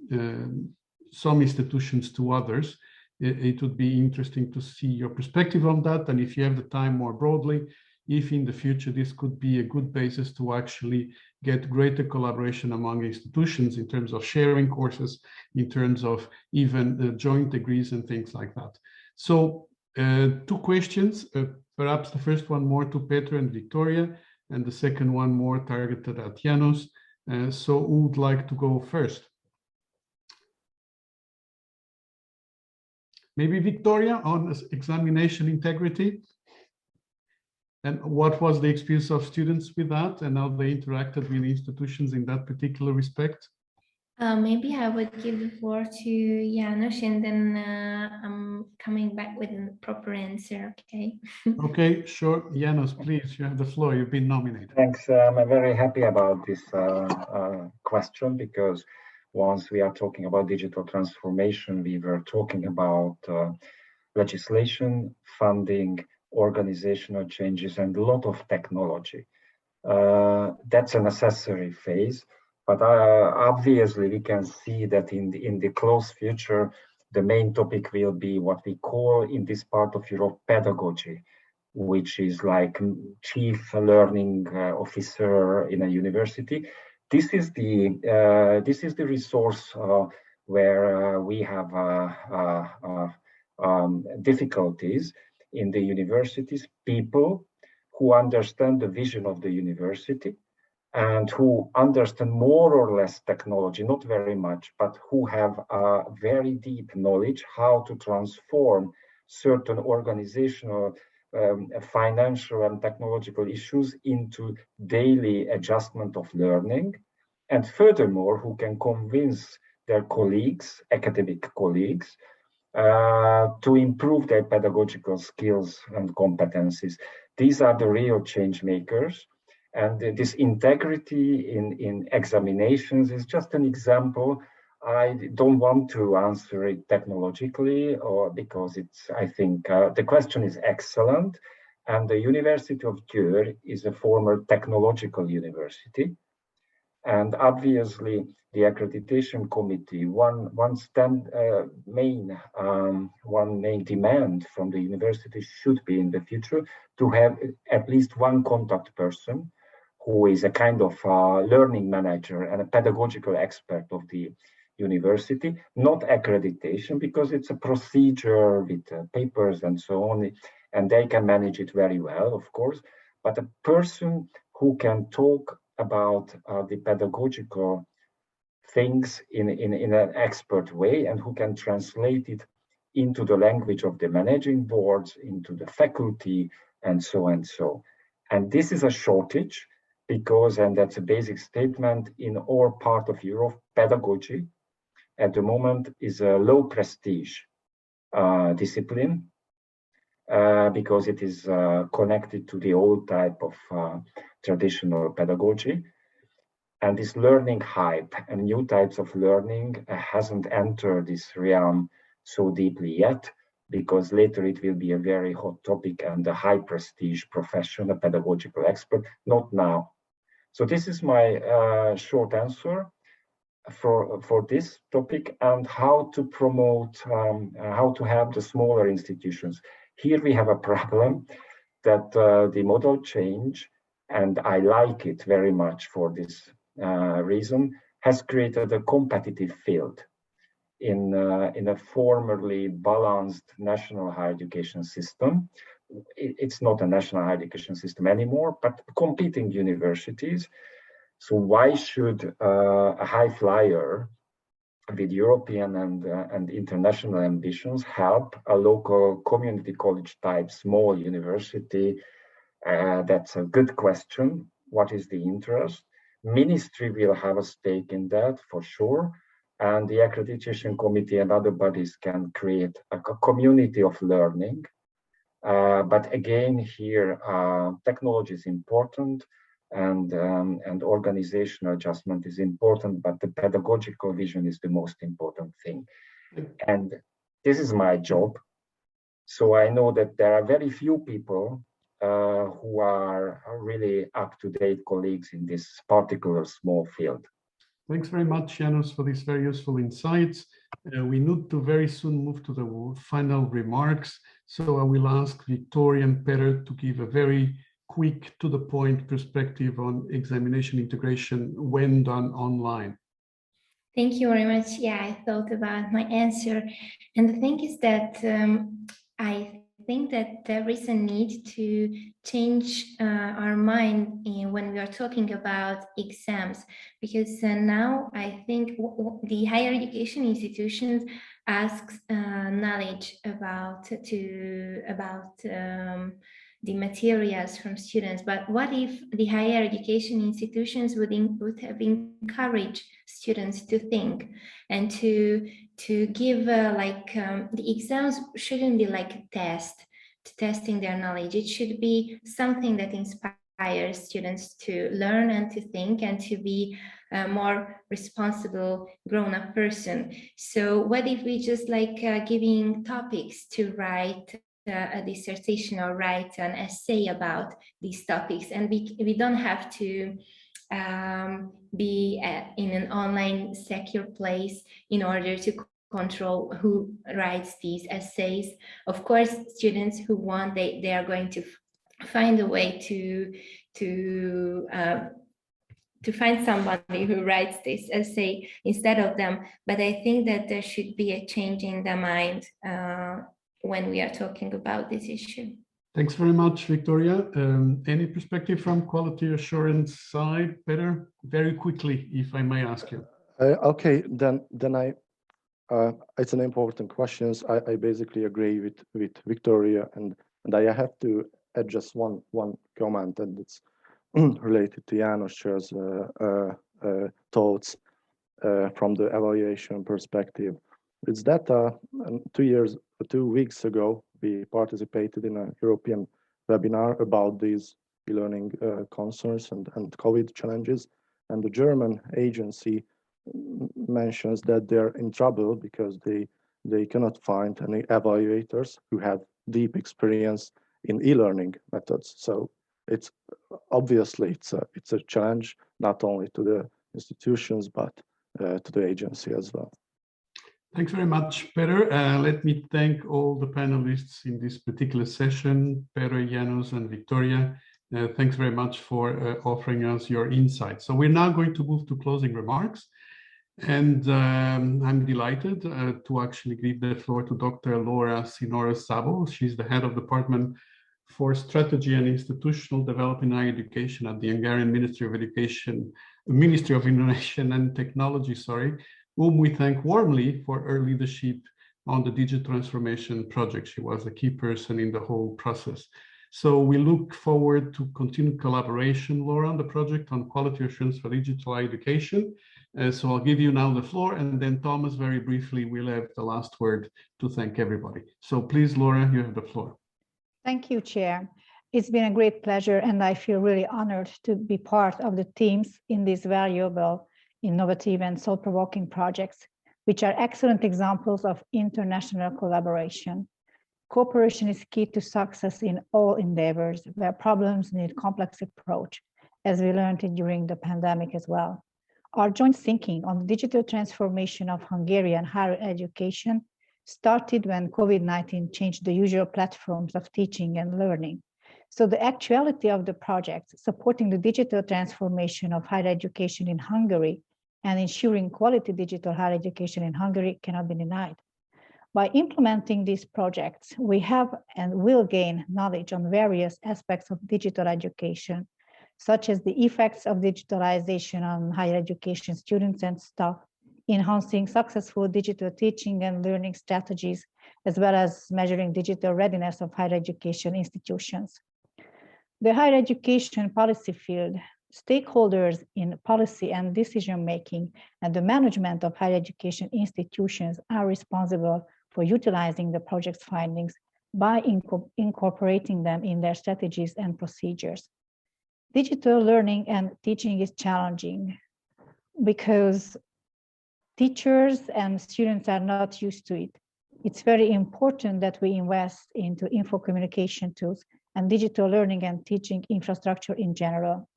some institutions to others. It would be interesting to see your perspective on that, and if you have the time more broadly, if in the future this could be a good basis to actually get greater collaboration among institutions in terms of sharing courses, in terms of even joint degrees and things like that. So two questions, perhaps the first one more to Peter and Victoria, and the second one more targeted at Janos. So who would like to go first? Maybe Victoria on examination integrity. And what was the experience of students with that and how they interacted with institutions in that particular respect? Maybe I would give the floor to Janos, and then I'm coming back with a proper answer, okay? Okay, sure. Janos, please, you have the floor. You've been nominated. Thanks. I'm very happy about this question, because once we are talking about digital transformation, we were talking about legislation, funding, organizational changes, and a lot of technology. That's a necessary phase, but obviously we can see that in the close future, the main topic will be what we call in this part of Europe pedagogy, which is like chief learning officer in a university. This is the resource where we have difficulties in the universities. People who understand the vision of the university and who understand more or less technology, not very much, but who have a very deep knowledge how to transform certain organizational, financial and technological issues into daily adjustment of learning. And furthermore, who can convince their colleagues, academic colleagues, to improve their pedagogical skills and competencies. These are the real change makers. And this integrity in examinations is just an example. I don't want to answer it technologically, or because I think the question is excellent. And the University of Győr is a former technological university. And obviously, the accreditation committee, one main demand from the university should be in the future to have at least one contact person who is a kind of learning manager and a pedagogical expert of the university, not accreditation, because it's a procedure with papers and so on, and they can manage it very well, of course, but a person who can talk about the pedagogical things in an expert way and who can translate it into the language of the managing boards, into the faculty, and so and so. And this is a shortage because, and that's a basic statement, in all part of Europe, pedagogy at the moment is a low prestige discipline because it is connected to the old type of traditional pedagogy. And this learning hype and new types of learning hasn't entered this realm so deeply yet, because later it will be a very hot topic and a high prestige profession, a pedagogical expert, not now. So this is my short answer for this topic, and how to promote, how to help the smaller institutions. Here we have a problem that the model change, and I like it very much for this reason, has created a competitive field in a formerly balanced national higher education system. It's not a national higher education system anymore, but competing universities. So why should a high flyer with European and international ambitions help a local community college type small university? That's a good question. What is the interest? Ministry will have a stake in that for sure. And the accreditation committee and other bodies can create a community of learning. But again, here, technology is important and organizational adjustment is important, but the pedagogical vision is the most important thing. And this is my job. So I know that there are very few people who are really up-to-date colleagues in this particular small field. Thanks very much, Janusz, for these very useful insights. We need to very soon move to the final remarks. So I will ask Victoria and Peter to give a very quick, to-the-point perspective on examination integration when done online. Thank you very much. Yeah, I thought about my answer. And the thing is that I think that there is a need to change our mind when we are talking about exams, because now I think the higher education institutions ask knowledge about the materials from students. But what if the higher education institutions would have encouraged students to think and to give the exams shouldn't be like a test to testing their knowledge. It should be something that inspires students to learn and to think and to be a more responsible grown-up person. So what if we just giving topics to write a dissertation or write an essay about these topics, and we don't have to be in an online secure place in order to control who writes these essays. Of course, students who want, they are going to find a way to find somebody who writes this essay instead of them. But I think that there should be a change in the mind when we are talking about this issue. Thanks very much, Victoria. Any perspective from quality assurance side, Peter? Very quickly, if I may ask you. Okay, then it's an important question. I basically agree with Victoria, and I have to add just one comment, and it's related to János's thoughts from the evaluation perspective. It's that 2 weeks ago, we participated in a European webinar about these e-learning concerns and COVID challenges, and the German agency mentions that they're in trouble because they cannot find any evaluators who have deep experience in e-learning methods. So it's obviously it's a challenge not only to institutions, but to the agency as well. Thanks very much, Peter. Let me thank all the panelists in this particular session, Peter, Janusz, and Victoria. Thanks very much for offering us your insights. So we're now going to move to closing remarks. And I'm delighted to actually give the floor to Dr. Laura Sinora-Szabo. She's the head of Department for Strategy and Institutional Development in Higher Education at the Hungarian Ministry of Innovation and Technology, whom we thank warmly for her leadership on the digital transformation project. She was a key person in the whole process. So we look forward to continued collaboration, Laura, on the project on quality assurance for digital education. So I'll give you now the floor, and then Thomas, very briefly, will have the last word to thank everybody. So please, Laura, you have the floor. Thank you, Chair. It's been a great pleasure, and I feel really honored to be part of the teams in these valuable, innovative, and thought-provoking projects, which are excellent examples of international collaboration. Cooperation is key to success in all endeavors where problems need complex approach, as we learned during the pandemic as well. Our joint thinking on the digital transformation of Hungarian higher education started when COVID-19 changed the usual platforms of teaching and learning. So the actuality of the project supporting the digital transformation of higher education in Hungary and ensuring quality digital higher education in Hungary cannot be denied. By implementing these projects, we have and will gain knowledge on various aspects of digital education, such as the effects of digitalization on higher education students and staff, enhancing successful digital teaching and learning strategies, as well as measuring digital readiness of higher education institutions. The higher education policy field, stakeholders in policy and decision-making, and the management of higher education institutions are responsible for utilizing the project's findings by incorporating them in their strategies and procedures. Digital learning and teaching is challenging because teachers and students are not used to it. It's very important that we invest into info communication tools and digital learning and teaching infrastructure in general.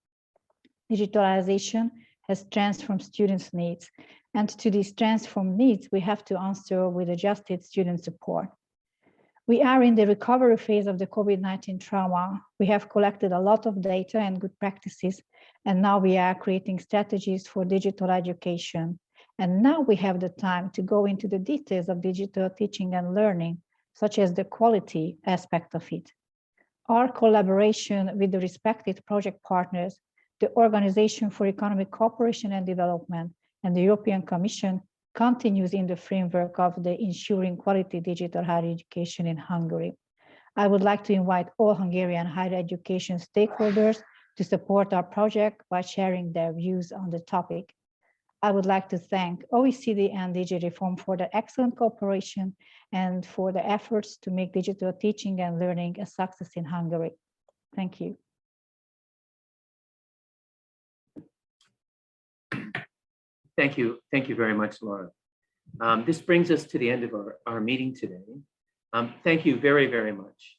Digitalization has transformed students' needs, and to these transformed needs, we have to answer with adjusted student support. We are in the recovery phase of the COVID-19 trauma. We have collected a lot of data and good practices, and now we are creating strategies for digital education. And now we have the time to go into the details of digital teaching and learning, such as the quality aspect of it. Our collaboration with the respected project partners, the Organization for Economic Cooperation and Development, and the European Commission continues in the framework of the Ensuring Quality Digital Higher Education in Hungary. I would like to invite all Hungarian higher education stakeholders to support our project by sharing their views on the topic. I would like to thank OECD and DG Reform for the excellent cooperation and for the efforts to make digital teaching and learning a success in Hungary. Thank you. Thank you. Thank you very much, Laura. This brings us to the end of our meeting today. Thank you very, very much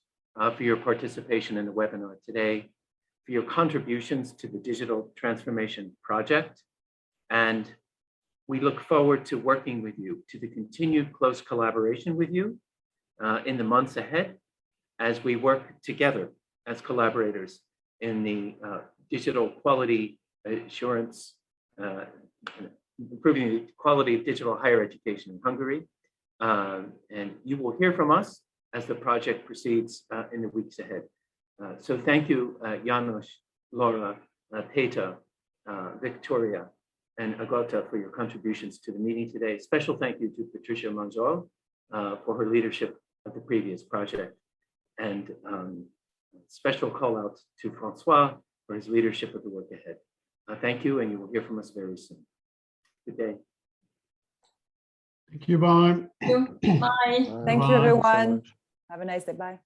for your participation in the webinar today, for your contributions to the digital transformation project. And we look forward to working with you, to the continued close collaboration with you in the months ahead as we work together as collaborators in the digital quality assurance, improving the quality of digital higher education in Hungary. And you will hear from us as the project proceeds in the weeks ahead. So thank you, Janusz, Laura, Peter, Victoria, and Agota for your contributions to the meeting today. Special thank you to Patricia Manjol for her leadership of the previous project. And special call out to Francois for his leadership of the work ahead. Thank you, and you will hear from us very soon. Good day. Thank you, bye. Bye. Thank you, everyone. Have a nice day. Bye.